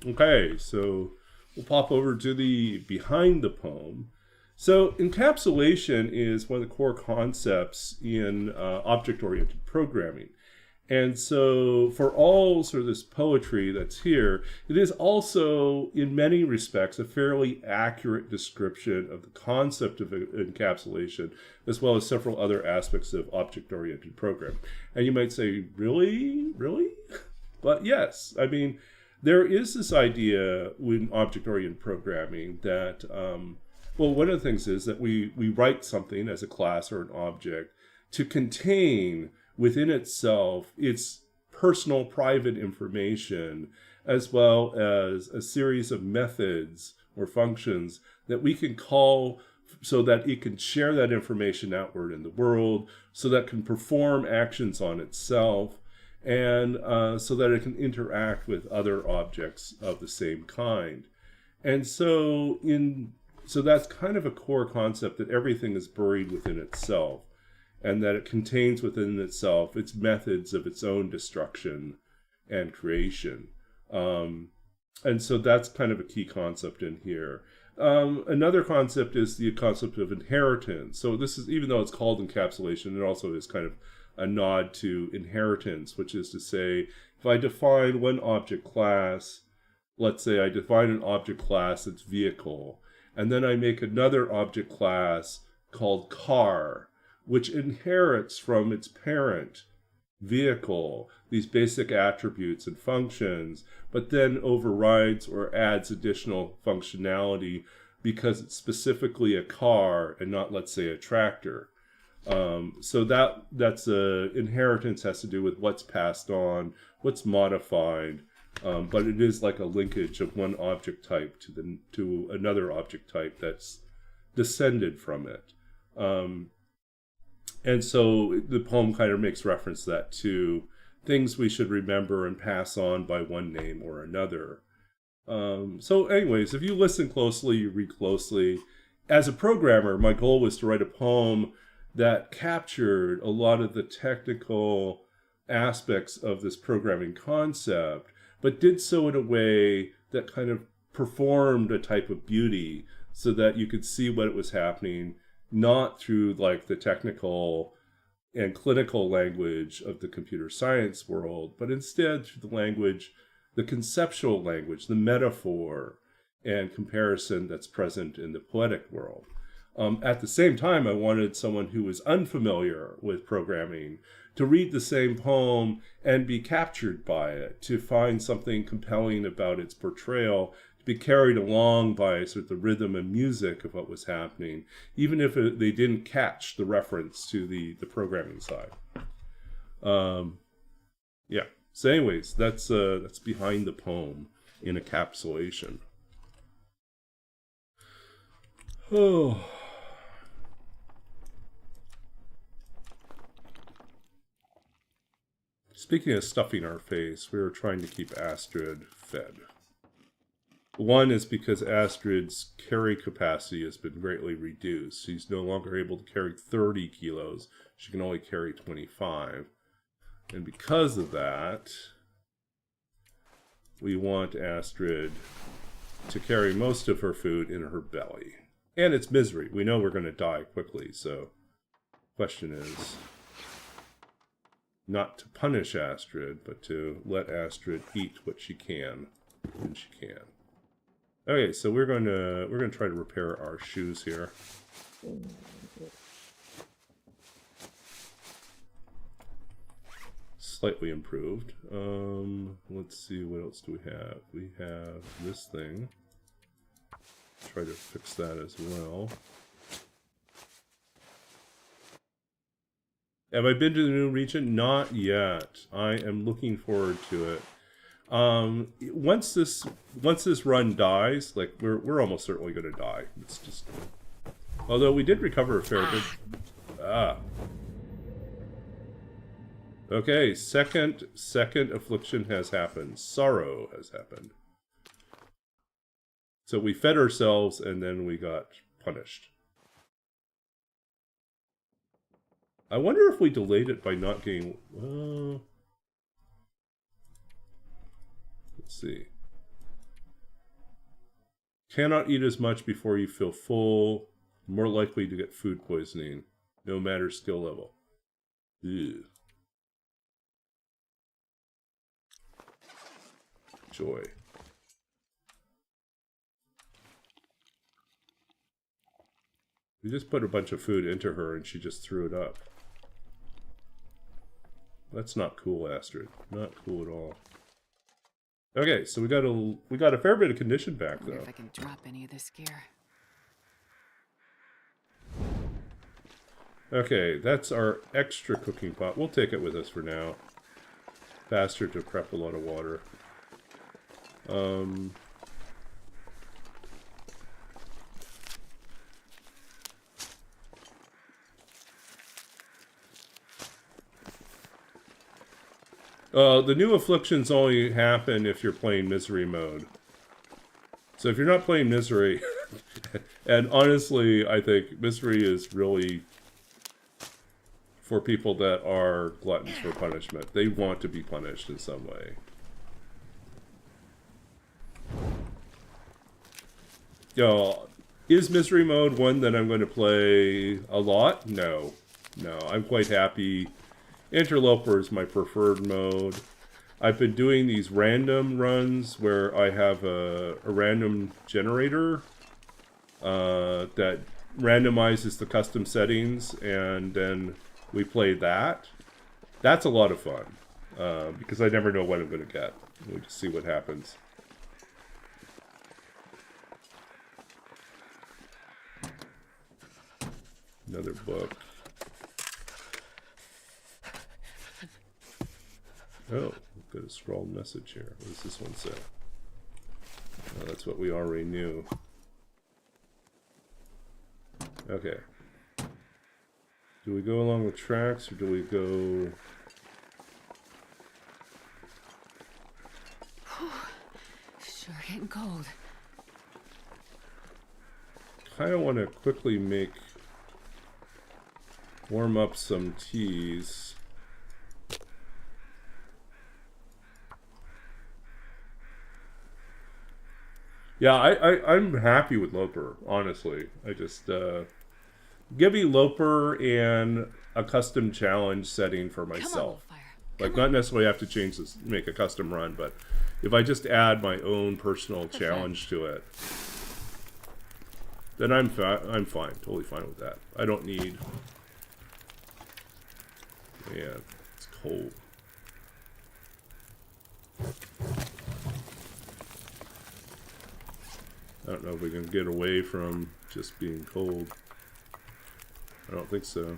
Okay, so we'll pop over to the behind the poem. So encapsulation is one of the core concepts in object-oriented programming. And so for all sort of this poetry that's here, it is also, in many respects, a fairly accurate description of the concept of encapsulation, as well as several other aspects of object-oriented programming. And you might say, really? Really? But yes, I mean, there is this idea in object-oriented programming that, well, one of the things is that we write something as a class or an object to contain within itself its personal private information, as well as a series of methods or functions that we can call so that it can share that information outward in the world, so that it can perform actions on itself, and so that it can interact with other objects of the same kind. And so that's kind of a core concept, that everything is buried within itself, and that it contains within itself its methods of its own destruction and creation. And so that's kind of a key concept in here. Another concept is the concept of inheritance. So this is, even though it's called encapsulation, it also is kind of a nod to inheritance, which is to say, if I define one object class, let's say I define an object class, its vehicle, and then I make another object class called car, which inherits from its parent vehicle these basic attributes and functions, but then overrides or adds additional functionality because it's specifically a car and not, let's say, a tractor. So that's inheritance has to do with what's passed on, what's modified, but it is like a linkage of one object type to another object type that's descended from it. And so the poem kind of makes reference to that to things we should remember and pass on by one name or another. So anyways, if you listen closely, you read closely. As a programmer, my goal was to write a poem that captured a lot of the technical aspects of this programming concept, but did so in a way that kind of performed a type of beauty so that you could see what was happening, not through like the technical and clinical language of the computer science world, but instead through the language, the conceptual language, the metaphor and comparison that's present in the poetic world. At the same time, I wanted someone who was unfamiliar with programming to read the same poem and be captured by it, to find something compelling about its portrayal, to be carried along by sort of the rhythm and music of what was happening, even if they didn't catch the reference to the programming side. Yeah. So anyways, that's behind the poem in encapsulation. Oh. Speaking of stuffing our face, we were trying to keep Astrid fed. One is because Astrid's carry capacity has been greatly reduced. She's no longer able to carry 30 kilos. She can only carry 25. And because of that, we want Astrid to carry most of her food in her belly. And it's misery. We know we're going to die quickly, so the question is not to punish Astrid, but to let Astrid eat what she can when she can. Okay, so we're going to try to repair our shoes here. Slightly improved. Let's see, what else do we have? We have this thing. Try to fix that as well. Have I been to the new region? Not yet. I am looking forward to it. Once this run dies, like we're almost certainly going to die. It's just, although we did recover a fair bit. Okay, second affliction has happened. Sorrow has happened. So we fed ourselves and then we got punished. I wonder if we delayed it by not getting... let's see. Cannot eat as much before you feel full. More likely to get food poisoning. No matter skill level. Ew. Joy. We just put a bunch of food into her and she just threw it up. That's not cool, Astrid. Not cool at all. Okay, so we got a fair bit of condition back though. If I can drop any of this gear. Okay, that's our extra cooking pot. We'll take it with us for now. Faster to prep a lot of water. The new afflictions only happen if you're playing misery mode. So if you're not playing misery, and honestly, I think misery is really for people that are gluttons for punishment. They want to be punished in some way. Is misery mode one that I'm going to play a lot? No. No, I'm quite happy. Interloper is my preferred mode. I've been doing these random runs where I have a random generator that randomizes the custom settings, and then we play that. That's a lot of fun because I never know what I'm going to get. We just see what happens. Another book. Oh, we've got a scrawled message here. What does this one say? Oh, that's what we already knew. Okay. Do we go along the tracks, or do we go... Sure getting cold. Kind of want to quickly warm up some teas. Yeah, I'm happy with Loper, honestly. I just give me Loper and a custom challenge setting for myself. Like, not necessarily have to change this, make a custom run, but if I just add my own personal challenge to it, then I'm fine, totally fine with that. I don't need... Man, it's cold. I don't know if we can get away from just being cold. I don't think so.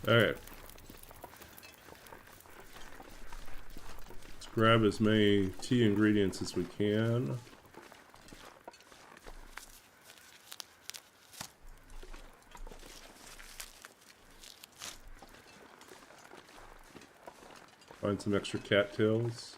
Alright. Let's grab as many tea ingredients as we can. Find some extra cattails.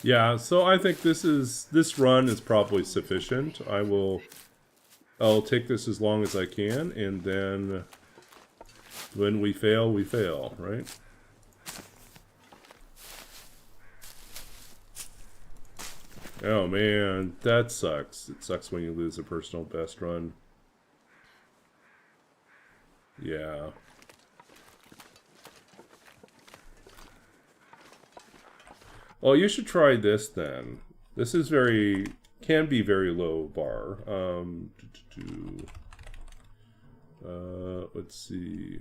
Yeah, so I think this run is probably sufficient. I'll take this as long as I can, and then when we fail, right? Oh man, that sucks. It sucks when you lose a personal best run. Yeah. Well, you should try this then. This is can be very low bar. Let's see.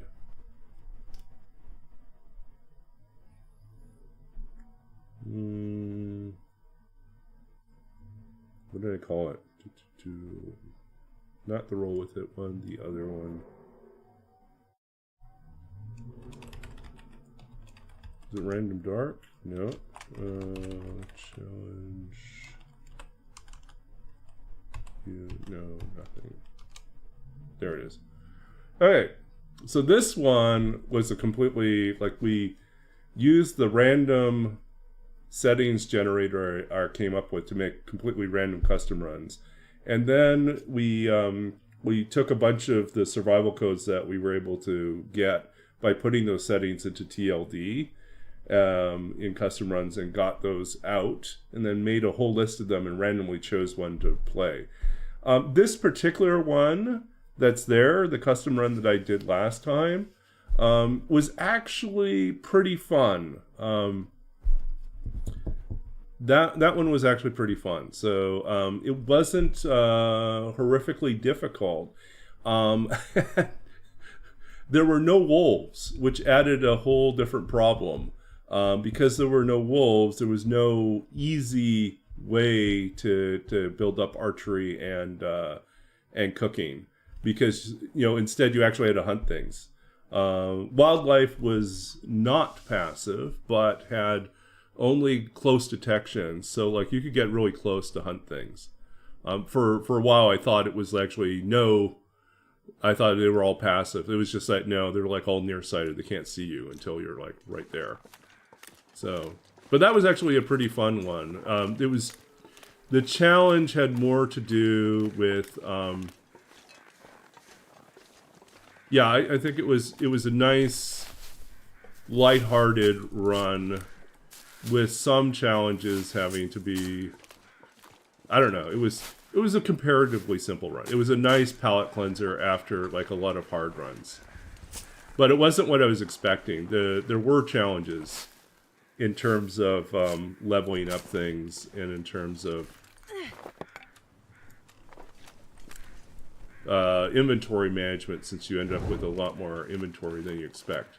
What did I call it? Not the roll with it one, the other one. Is it random dark? No. Challenge. No, nothing. There it is. Okay, so this one was a completely, like, we used the random settings generator I came up with to make completely random custom runs. And then we we took a bunch of the survival codes that we were able to get by putting those settings into TLD in custom runs and got those out, and then made a whole list of them and randomly chose one to play. This particular one that's there, the custom run that I did last time, was actually pretty fun. That one was actually pretty fun. So it wasn't horrifically difficult. There were no wolves, which added a whole different problem. Because there were no wolves, there was no easy way to build up archery and cooking. Because, instead you actually had to hunt things. Wildlife was not passive, but had only close detection. So, like, you could get really close to hunt things. For a while, I thought it was actually I thought they were all passive. It was just like, no, they're like all nearsighted. They can't see you until you're like right there. So, but that was actually a pretty fun one. The challenge had more to do with, I think it was a nice, lighthearted run with some challenges having to be, I don't know, it was a comparatively simple run. It was a nice palate cleanser after like a lot of hard runs. But it wasn't what I was expecting. There were challenges in terms of leveling up things and in terms of inventory management, since you end up with a lot more inventory than you expect.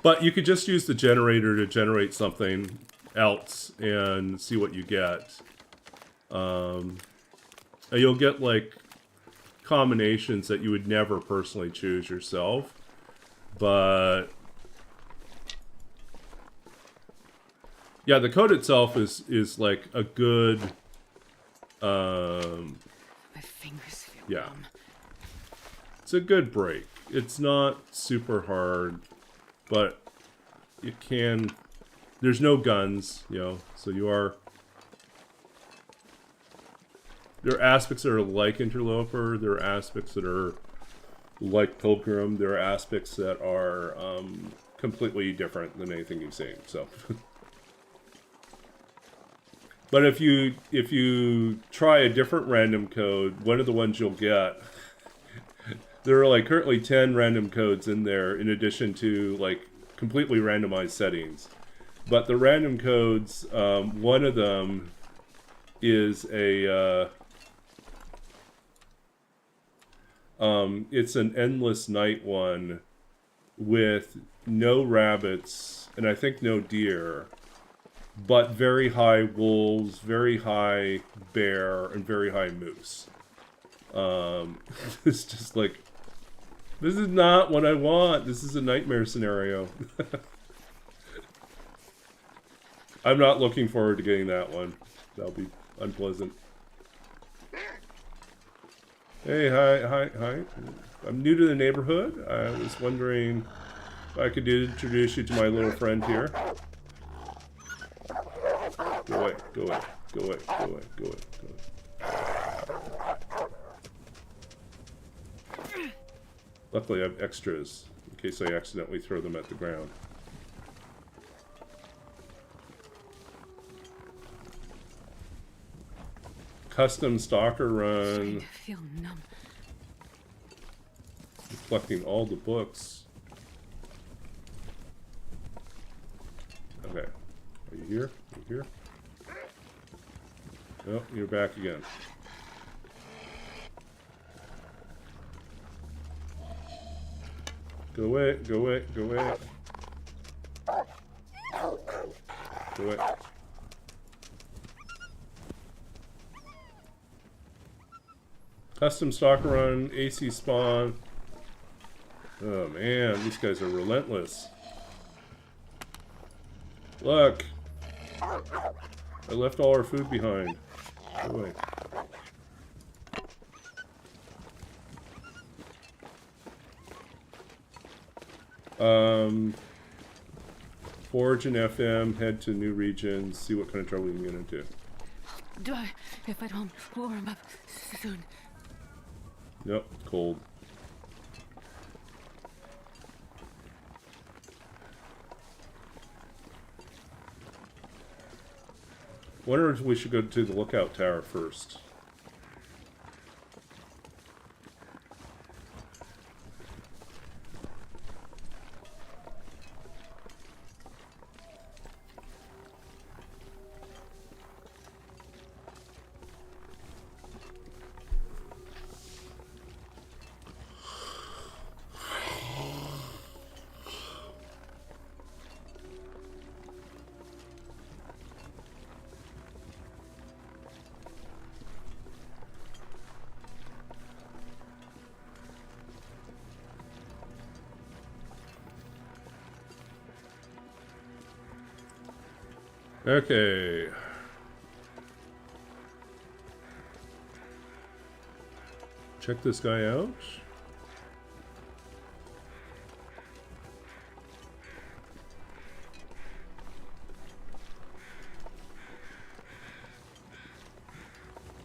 But you could just use the generator to generate something else and see what you get. And you'll get like combinations that you would never personally choose yourself. But yeah, the code itself is like a good My fingers feel numb. It's a good break. It's not super hard, but it can. There's no guns, so you are. There are aspects that are like Interloper. There are aspects that are like Pilgrim. There are aspects that are completely different than anything you've seen. So, but if you try a different random code, one of the ones you'll get. There are like currently 10 random codes in there, in addition to like completely randomized settings. But the random codes, one of them is a it's an endless night one with no rabbits and I think no deer, but very high wolves, very high bear, and very high moose. It's just like, this is not what I want. This is a nightmare scenario. I'm not looking forward to getting that one. That'll be unpleasant. Hey, hi. I'm new to the neighborhood. I was wondering if I could introduce you to my little friend here. Go away, go away, go away, go away, go away, go away. Luckily I have extras, in case I accidentally throw them at the ground. Custom stalker run. I feel numb. Collecting all the books. Okay. Are you here? Are you here? Oh, you're back again. Go away, go away, go away. Go away. Custom stalker run, AC spawn. Oh man, these guys are relentless. Look! I left all our food behind. Go away. Forge and FM, head to new regions, see what kind of trouble you can get into. dry if I don't warm up soon. Yep, cold. Wonder if we should go to the lookout tower first. Okay. Check this guy out.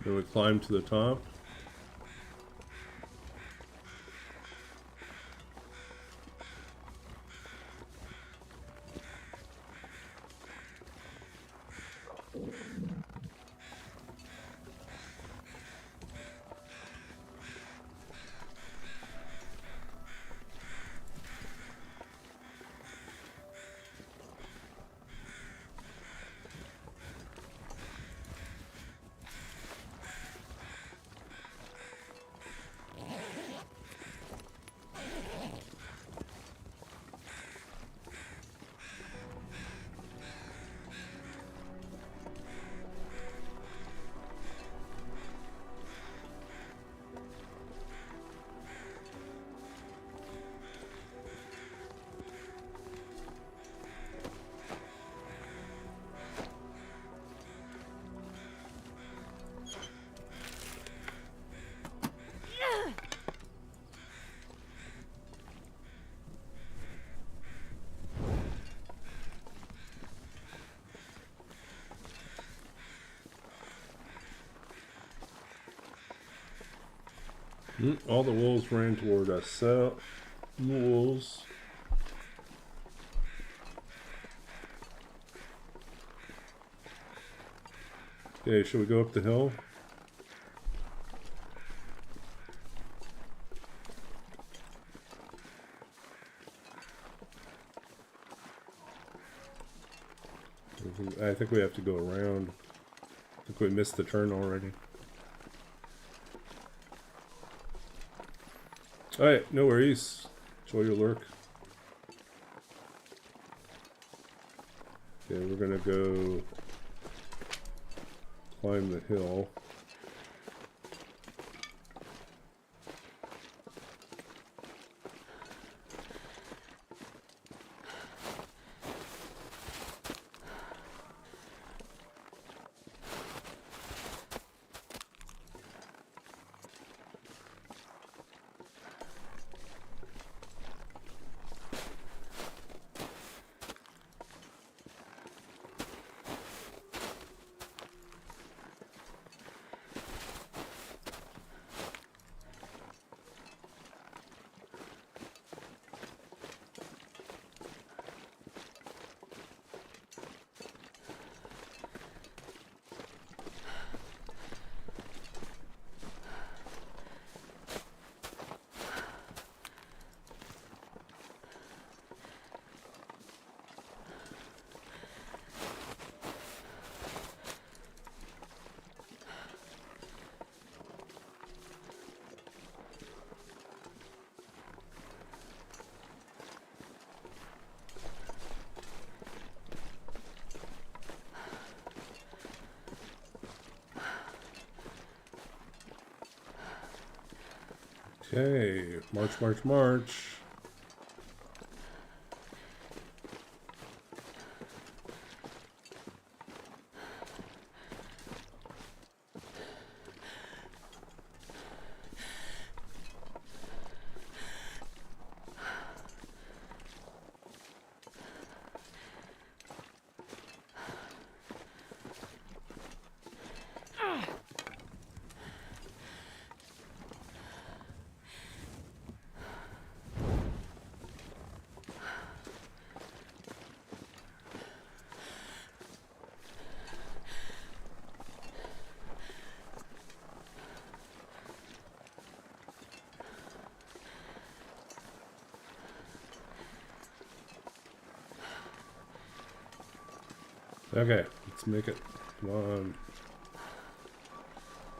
Then we climb to the top. All the wolves ran toward us. So, wolves. Okay, should we go up the hill? I think we have to go around. I think we missed the turn already. Alright, no worries. Enjoy your lurk. Okay, we're gonna go climb the hill. Okay, march, march, march. Okay, let's make it. Come on.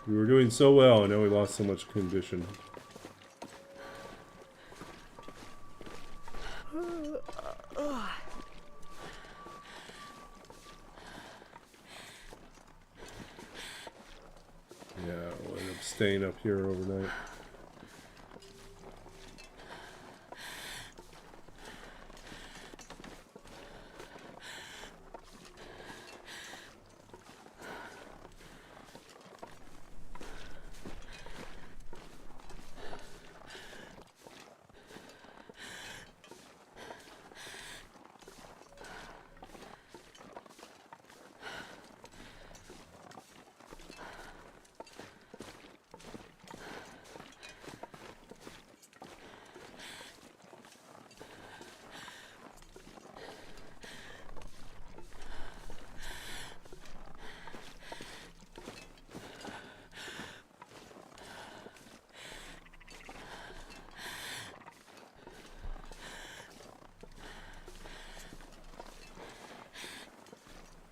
We were doing so well, and now we lost so much condition. Yeah, we'll end up staying up here overnight.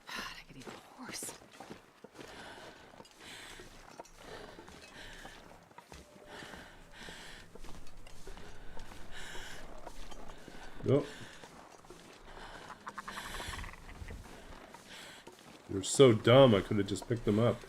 God, I could eat a horse. Nope. You're so dumb, I could have just picked them up.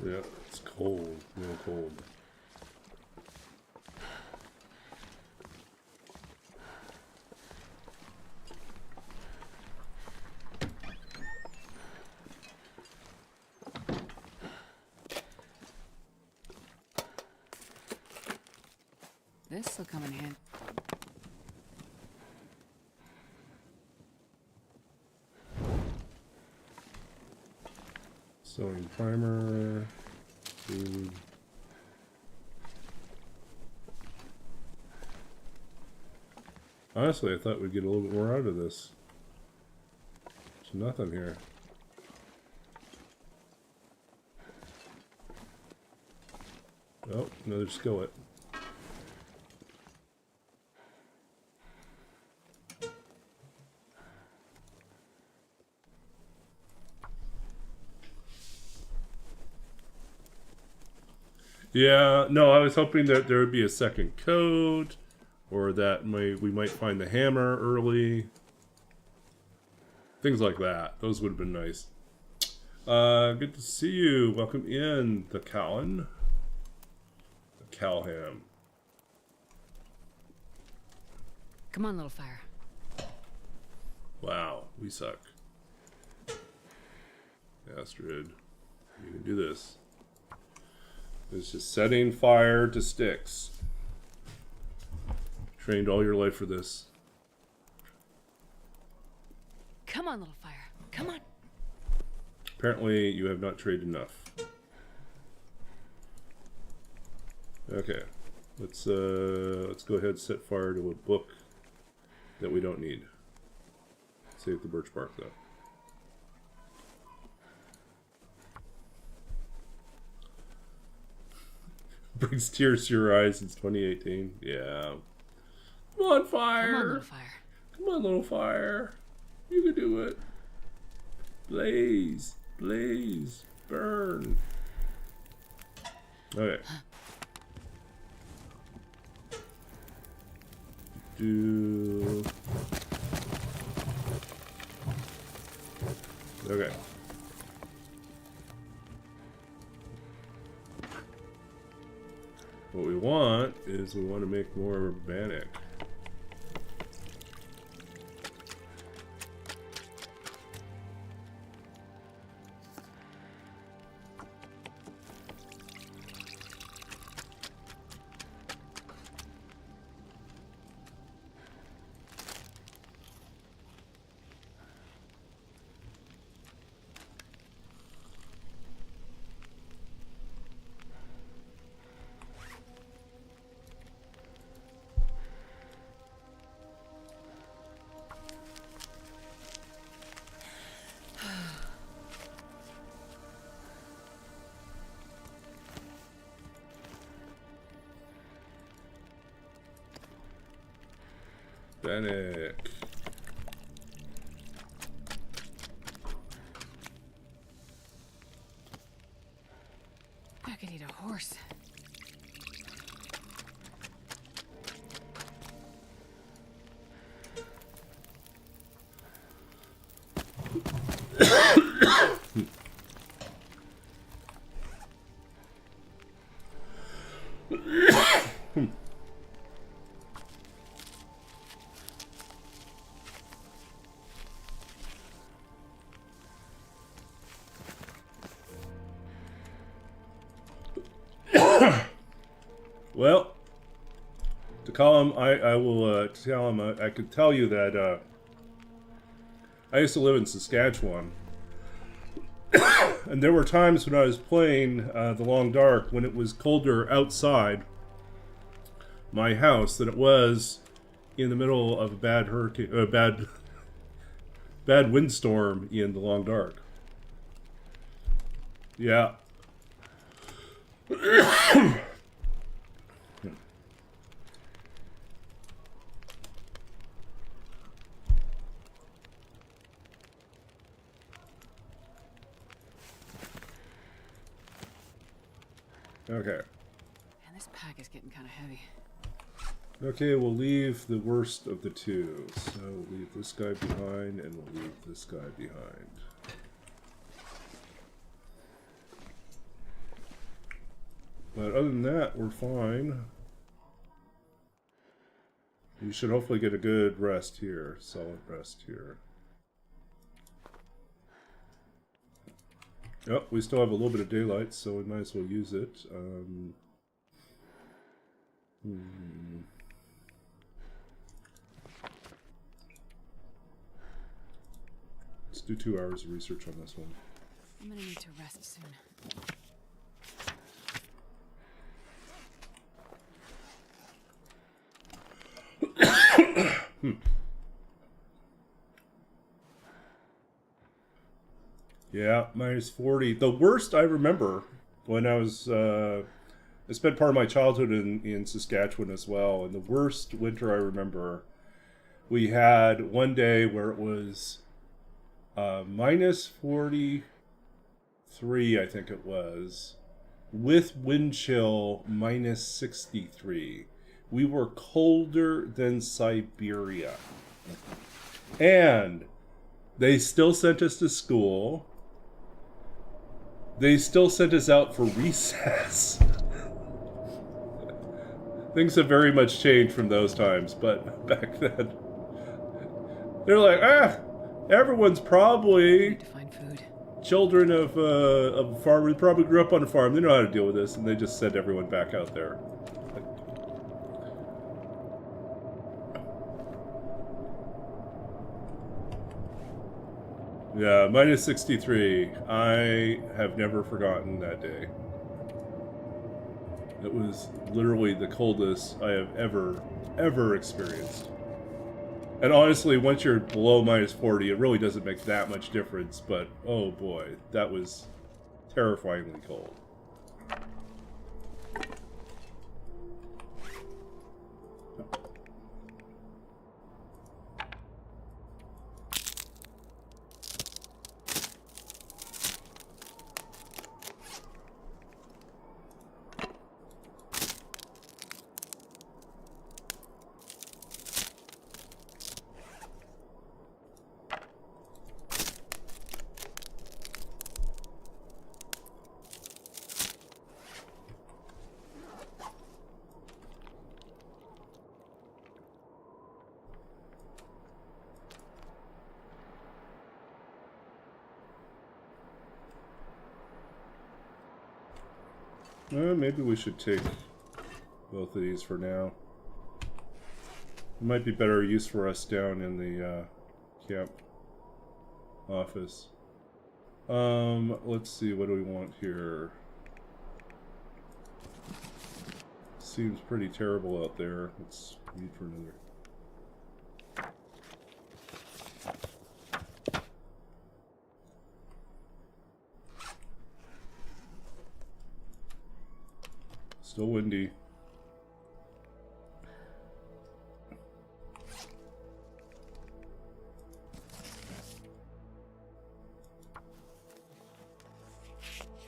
Yeah, it's cold, real cold. This'll come in handy. Sewing primer, food. Honestly, I thought we'd get a little bit more out of this. There's nothing here. Oh, another skillet. Yeah, no, I was hoping that there would be a second code, or that we might find the hammer early. Things like that. Those would have been nice. Good to see you. Welcome in, the Callan. The Calham. Come on, little fire. Wow, we suck. Astrid, you can do this. It's just setting fire to sticks. Trained all your life for this. Come on, little fire. Come on. Apparently, you have not traded enough. Okay, let's go ahead and set fire to a book that we don't need. Save the birch bark though. Brings tears to your eyes since 2018. Yeah. Come on, fire! Come on, little fire. Come on, little fire. You can do it. Blaze. Blaze. Burn. Okay. Okay. What we want is we want to make more bannock. Fennec. I could eat a horse. Well, to call him, I will tell him. I could tell you that I used to live in Saskatchewan, and there were times when I was playing the Long Dark when it was colder outside my house than it was in the middle of a bad hurricane, bad windstorm in the Long Dark. Yeah. Okay. And this pack is getting kind of heavy. Okay, we'll leave the worst of the two. So we'll leave this guy behind, and we'll leave this guy behind. But other than that, we're fine. You should hopefully get a good rest here. Solid rest here. Oh, we still have a little bit of daylight, so we might as well use it. Let's do 2 hours of research on this one. I'm gonna need to rest soon. Yeah, minus 40. The worst I remember when I was, I spent part of my childhood in Saskatchewan as well, and the worst winter I remember, we had one day where it was minus 43, I think it was, with wind chill minus 63. We were colder than Siberia. And they still sent us to school. They still sent us out for recess. Things have very much changed from those times, but back then, they're like, everyone's probably Need to find food. children of farmers, probably grew up on a farm. They know how to deal with this, and they just sent everyone back out there. Yeah, minus 63. I have never forgotten that day. It was literally the coldest I have ever experienced. And honestly, once you're below minus 40, it really doesn't make that much difference, but oh boy, that was terrifyingly cold. Maybe we should take both of these for now. It might be better use for us down in the camp office. Let's see, what do we want here? Seems pretty terrible out there. Let's read for another. Still windy.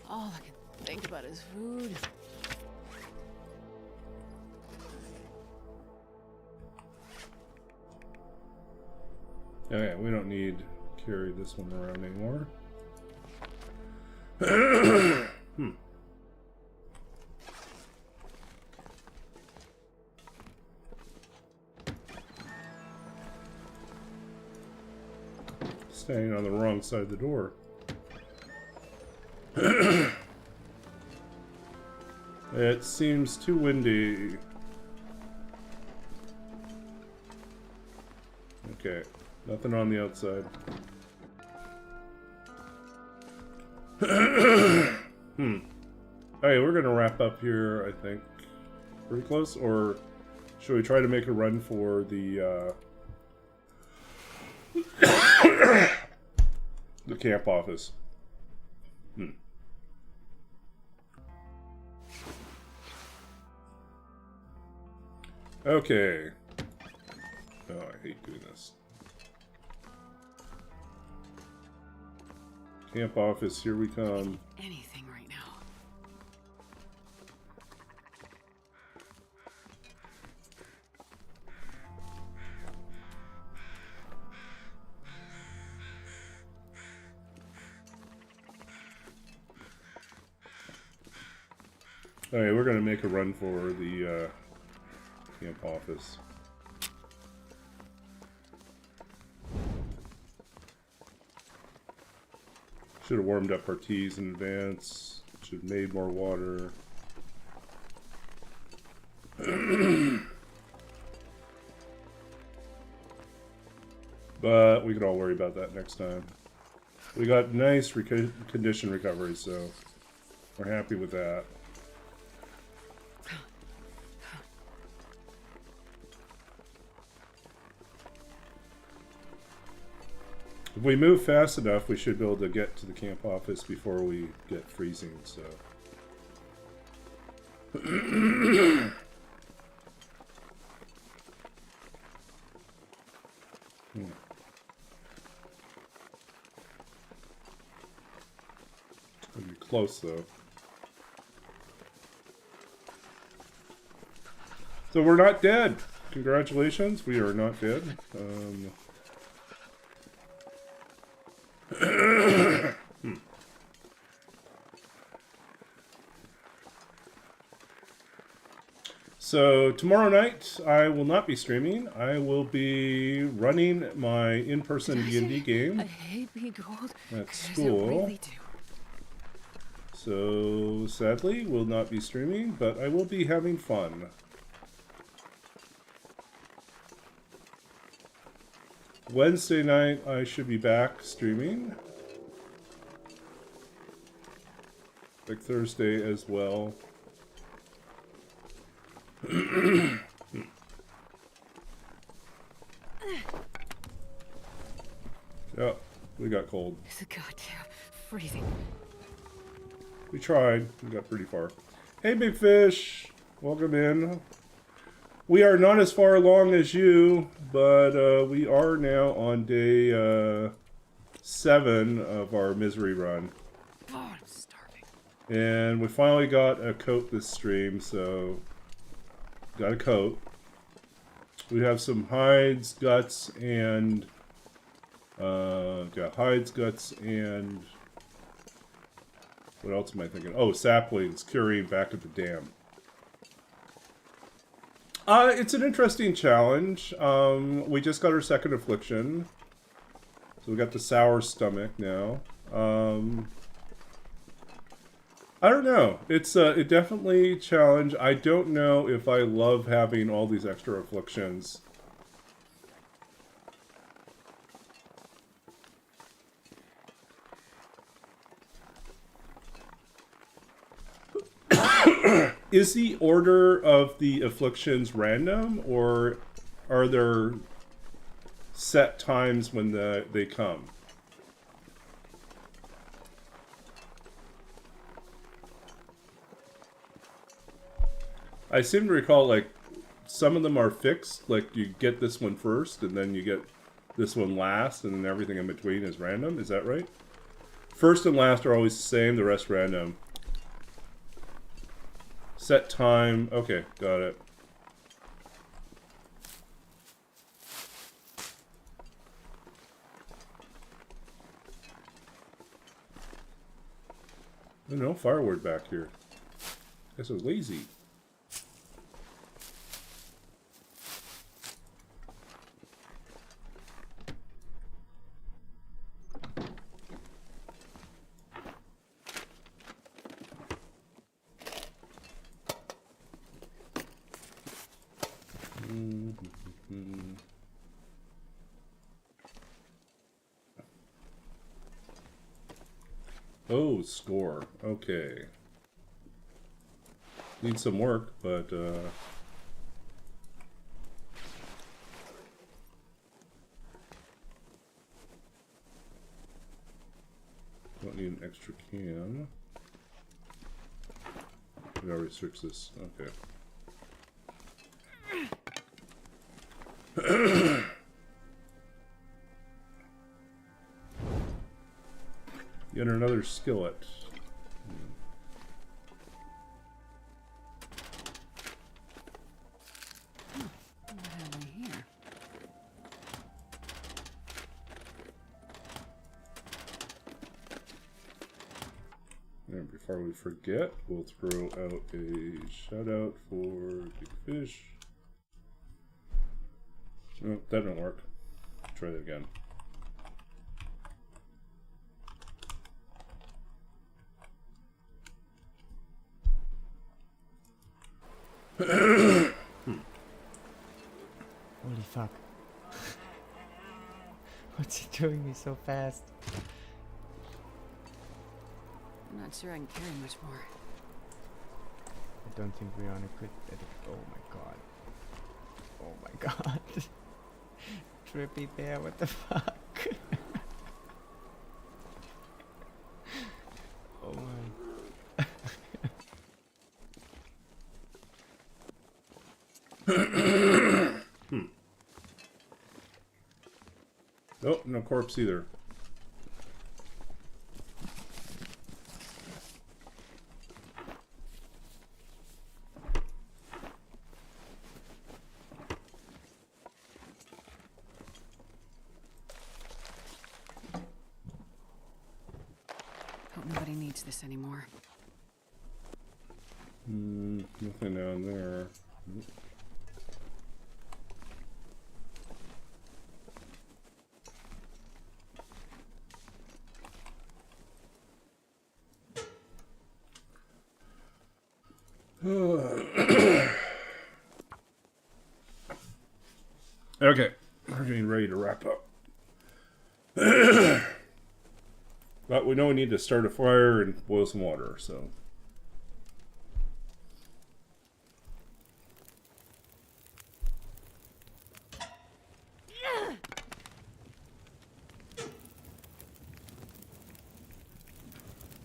All I can think about is food. Okay, we don't need to carry this one around anymore. Standing on the wrong side of the door. It seems too windy. Okay, nothing on the outside. Alright, we're gonna wrap up here, I think. Pretty close, or should we try to make a run for the the camp office? Okay. Oh, I hate doing this. Camp office, here we come. Anything right now. Alright, we're gonna make a run for the camp office. Should have warmed up our teas in advance. Should have made more water. But we can all worry about that next time. We got nice condition recovery, so we're happy with that. If we move fast enough, we should be able to get to the camp office before we get freezing, so. It'll be close, though. So we're not dead! Congratulations, we are not dead. So tomorrow night I will not be streaming. I will be running my in-person D&D game I hate being cold. at 'Cause I school. really do. So sadly will not be streaming, but I will be having fun. Wednesday night I should be back streaming. Like Thursday as well. Yeah, we got cold. It's a goddamn freezing. We tried. We got pretty far. Hey, Big Fish. Welcome in. We are not as far along as you, but we are now on day 7 of our misery run. Oh, I'm starving. And we finally got a coat this stream, so got a coat. We have some hides, guts, and got hides, guts, and what else am I thinking? Oh, saplings curing back at the dam. It's an interesting challenge. We just got our second affliction, so we got the sour stomach now. I don't know. It's it definitely challenge. I don't know if I love having all these extra afflictions. Is the order of the afflictions random, or are there set times when they come? I seem to recall, like, some of them are fixed, like you get this one first, and then you get this one last, and then everything in between is random. Is that right? First and last are always the same, the rest random. Set time. Okay, got it. There's no firewood back here. Guess I was lazy. Oh, score. Okay. Need some work, but don't need an extra can. We already searched this. Okay. Yet another skillet. What have we here? And before we forget, we'll throw out a shout out for Big Fish. No, that didn't work. Try that again. Holy fuck. What's he doing me so fast? I'm not sure I can carry much more. I don't think we're on a good... Oh my god. Oh my god. Trippy bear, what the fuck? Oh my... Oh, no corpse either. Hope nobody needs this anymore. Nothing down there. Nope. Okay, we're getting ready to wrap up. But we know we need to start a fire and boil some water, so.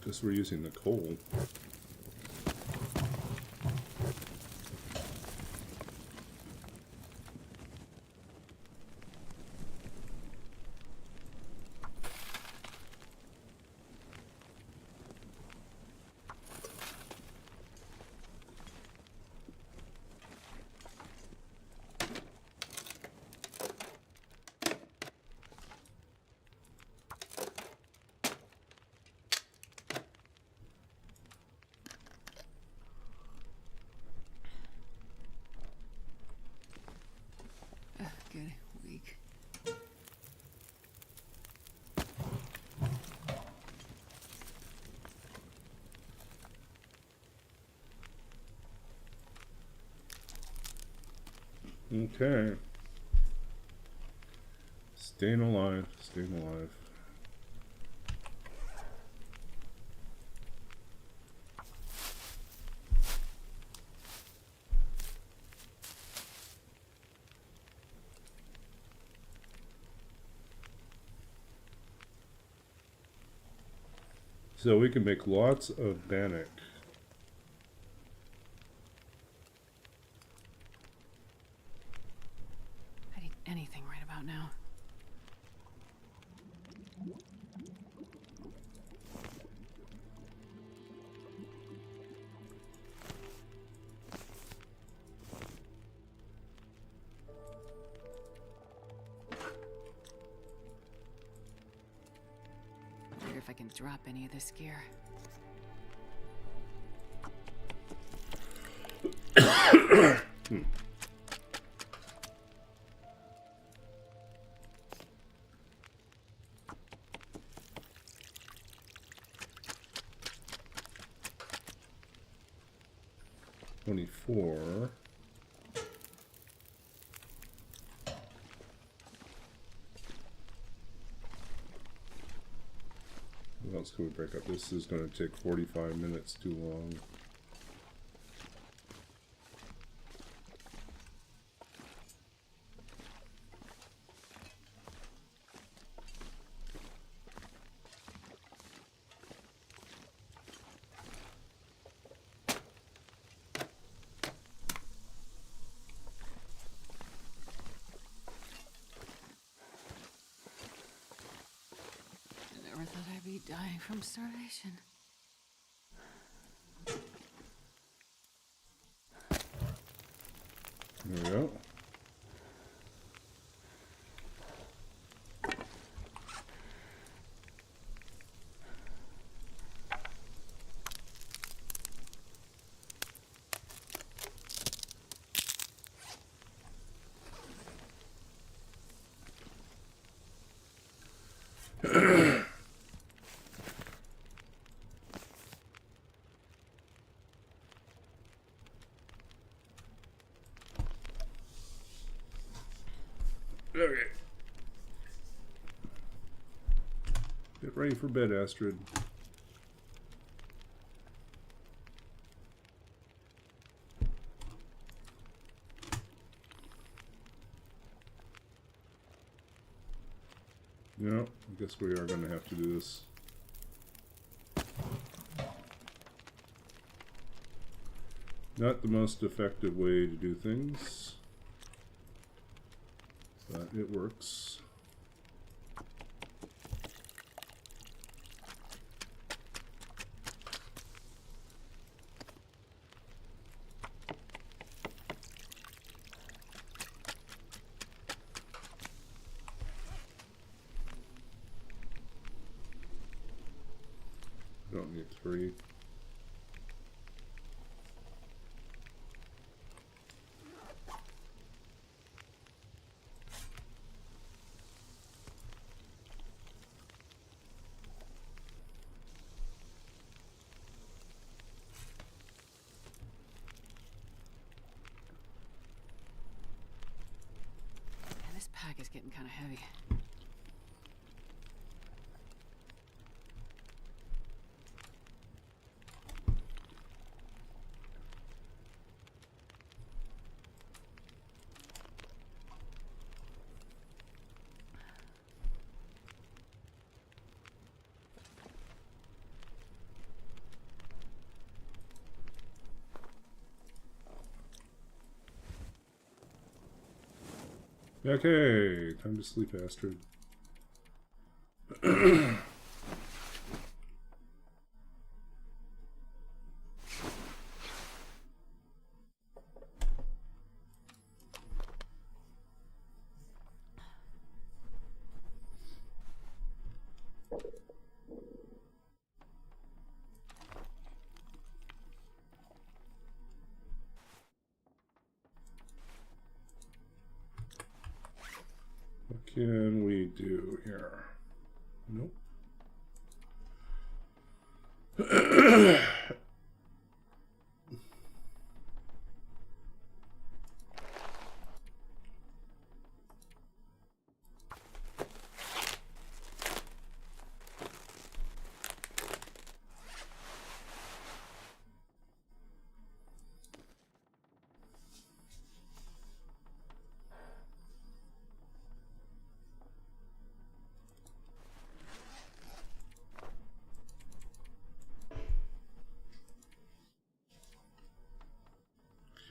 Guess we're using the coal. Good. Weak. Okay. Staying alive, staying alive. So we can make lots of bannock. I'd eat anything right about now. can drop any of this gear. Hmm. $24. What else can we break up? This is going to take 45 minutes too long. I never thought I'd be dying from starvation. There we go. Okay. Get ready for bed, Astrid. Yeah, I guess we are going to have to do this. Not the most effective way to do things, but it works. Don't need 3. Man, this pack is getting kind of heavy. Okay, time to sleep, Astrid. What can we do here? Nope.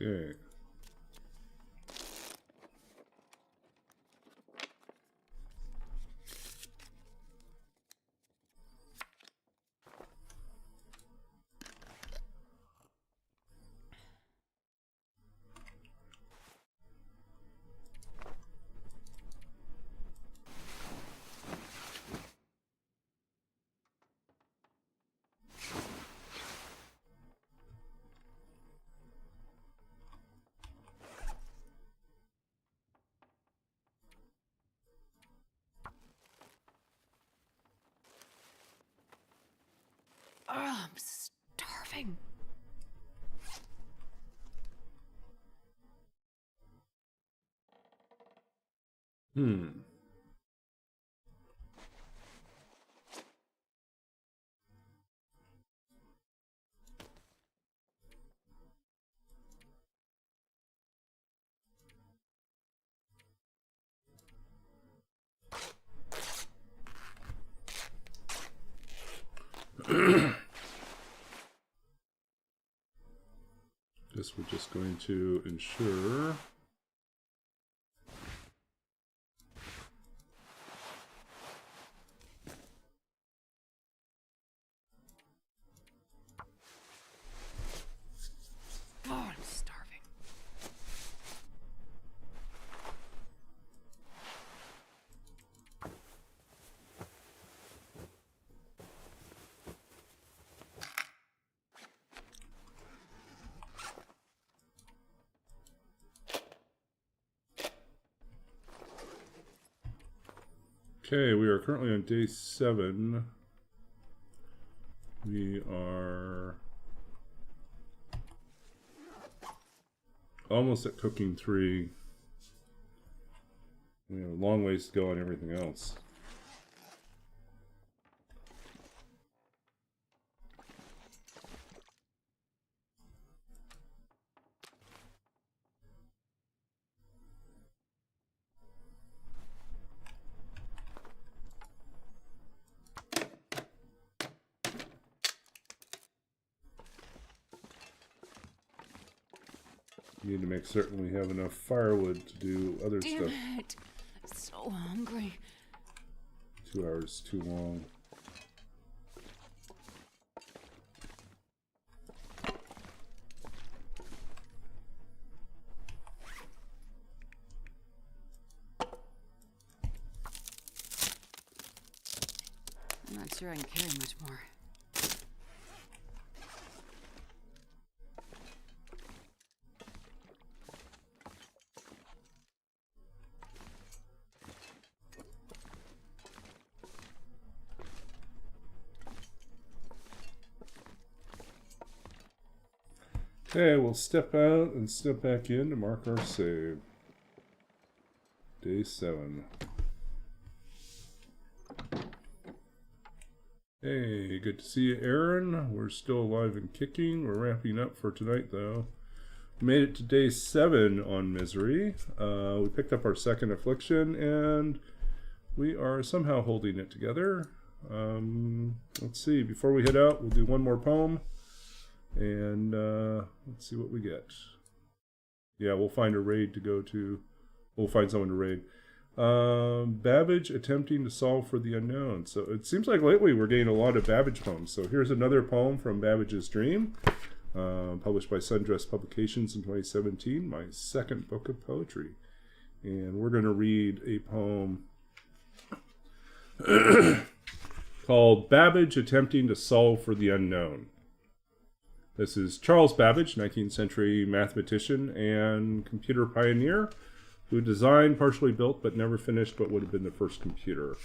Okay. I'm starving. Guess we're just going to ensure. God, I'm starving. Okay, we are currently on day 7. We are almost at cooking 3. We have a long ways to go on everything else. We need to make certain we have enough firewood to do other Damn stuff. it. I'm so hungry. 2 hours too long. I'm not sure I can carry much more. Okay, we'll step out and step back in to mark our save. Day 7. Hey, good to see you, Aaron. We're still alive and kicking. We're wrapping up for tonight, though. We made it to day 7 on Misery. We picked up our second affliction, and we are somehow holding it together. Let's see. Before we head out, we'll do one more poem. And let's see what we get. Yeah, we'll find a raid to go to. We'll find someone to raid. Babbage attempting to solve for the unknown. So it seems like lately we're getting a lot of Babbage poems. So here's another poem from Babbage's Dream, published by Sundress Publications in 2017, my second book of poetry. And we're going to read a poem called Babbage Attempting to Solve for the Unknown. This is Charles Babbage, 19th century mathematician and computer pioneer, who designed, partially built, but never finished what would have been the first computer.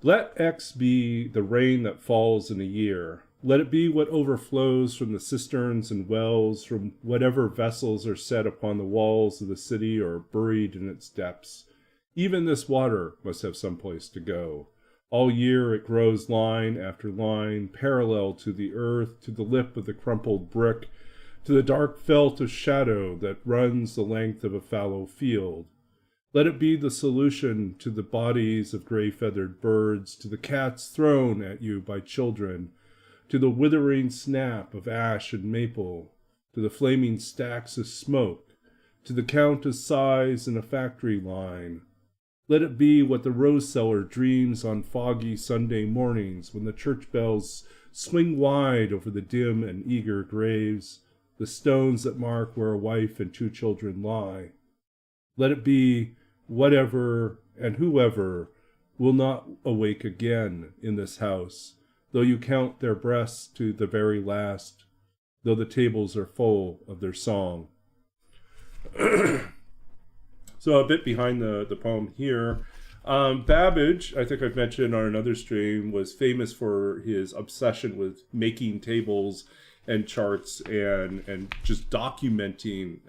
Let X be the rain that falls in a year. Let it be what overflows from the cisterns and wells, from whatever vessels are set upon the walls of the city or buried in its depths. Even this water must have some place to go. All year it grows line after line, parallel to the earth, to the lip of the crumpled brick, to the dark felt of shadow that runs the length of a fallow field. Let it be the solution to the bodies of gray-feathered birds, to the cats thrown at you by children, to the withering snap of ash and maple, to the flaming stacks of smoke, to the count of sighs in a factory line. Let it be what the rose seller dreams on foggy Sunday mornings when the church bells swing wide over the dim and eager graves, the stones that mark where a wife and 2 children lie. Let it be whatever and whoever will not awake again in this house, though you count their breaths to the very last, though the tables are full of their song. So a bit behind the poem here, Babbage, I think I've mentioned on another stream, was famous for his obsession with making tables and charts and just documenting.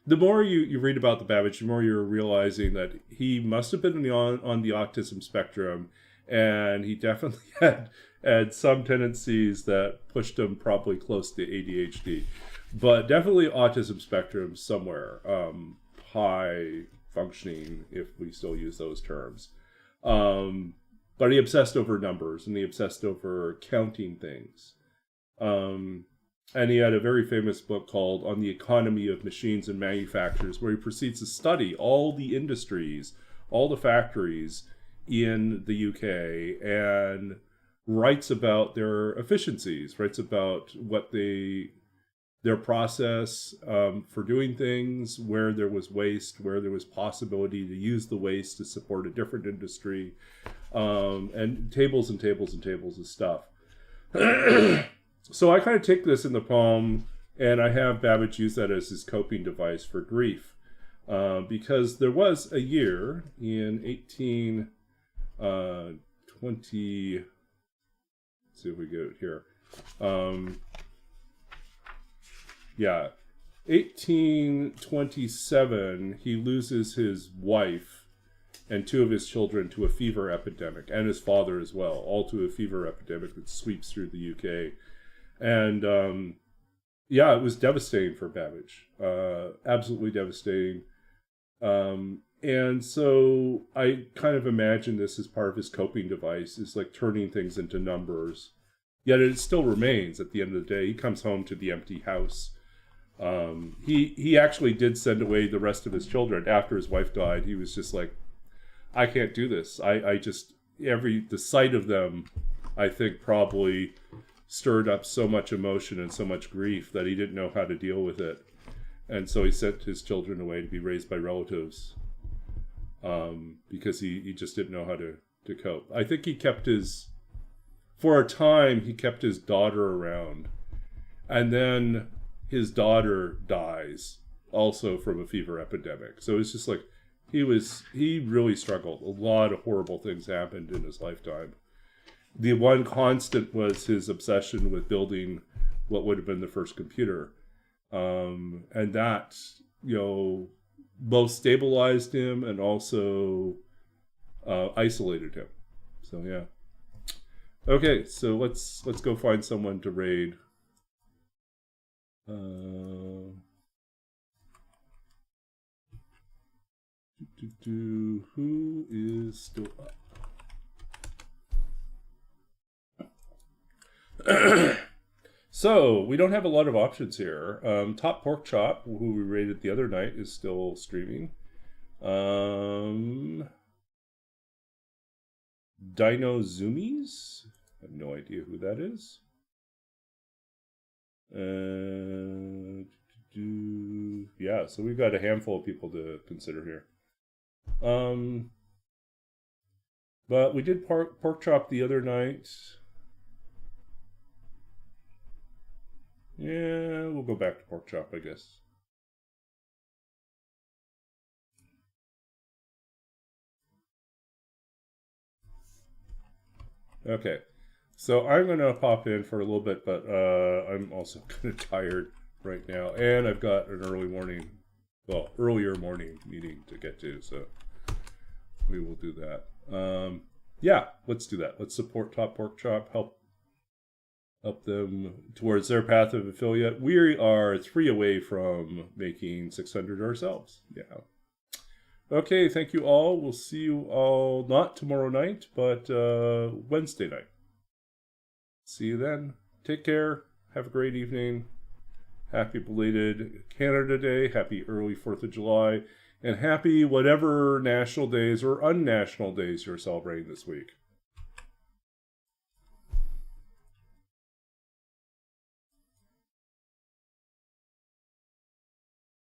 The more you read about the Babbage, the more you're realizing that he must have been on the autism spectrum, and he definitely had some tendencies that pushed him probably close to ADHD, but definitely autism spectrum somewhere, high functioning, if we still use those terms. But he obsessed over numbers, and he obsessed over counting things. And he had a very famous book called On the Economy of Machines and Manufacturers, where he proceeds to study all the industries, all the factories in the UK, and writes about their efficiencies, writes about what their process for doing things, where there was waste, where there was possibility to use the waste to support a different industry, and tables and tables and tables of stuff. So I kind of take this in the poem, and I have Babbage use that as his coping device for grief, because there was a year in 1820. Let's see if we get it here. 1827, he loses his wife and 2 of his children to a fever epidemic, and his father as well, all to a fever epidemic that sweeps through the UK. And it was devastating for Babbage, absolutely devastating. And so I kind of imagine this as part of his coping device, is like turning things into numbers. Yet it still remains at the end of the day. He comes home to the empty house. He actually did send away the rest of his children after his wife died. He was just like, I can't do this. The sight of them, I think, probably stirred up so much emotion and so much grief that he didn't know how to deal with it. And so he sent his children away to be raised by relatives, because he just didn't know how to cope. I think for a time, he kept his daughter around. And then his daughter dies also from a fever epidemic. So it's just like, he really struggled. A lot of horrible things happened in his lifetime. The one constant was his obsession with building what would have been the first computer. And that, both stabilized him and also isolated him. So, yeah. Okay, so let's go find someone to raid. Who is still up? So we don't have a lot of options here. Top Pork Chop, who we raided the other night, is still streaming. Dino Zoomies, I have no idea who that is. Yeah, so we've got a handful of people to consider here. But we did pork chop the other night. Yeah, we'll go back to pork chop, I guess. Okay, so I'm gonna pop in for a little bit, but I'm also kind of tired right now, and I've got an earlier morning meeting to get to, so we will do that. Yeah, let's do that. Let's support Top Pork Chop, help them towards their path of affiliate. We are 3 away from making 600 ourselves. Yeah. Okay, thank you all. We'll see you all not tomorrow night, but Wednesday night. See you then. Take care. Have a great evening. Happy belated Canada Day. Happy early 4th of July. And happy whatever national days or unnational days you're celebrating this week.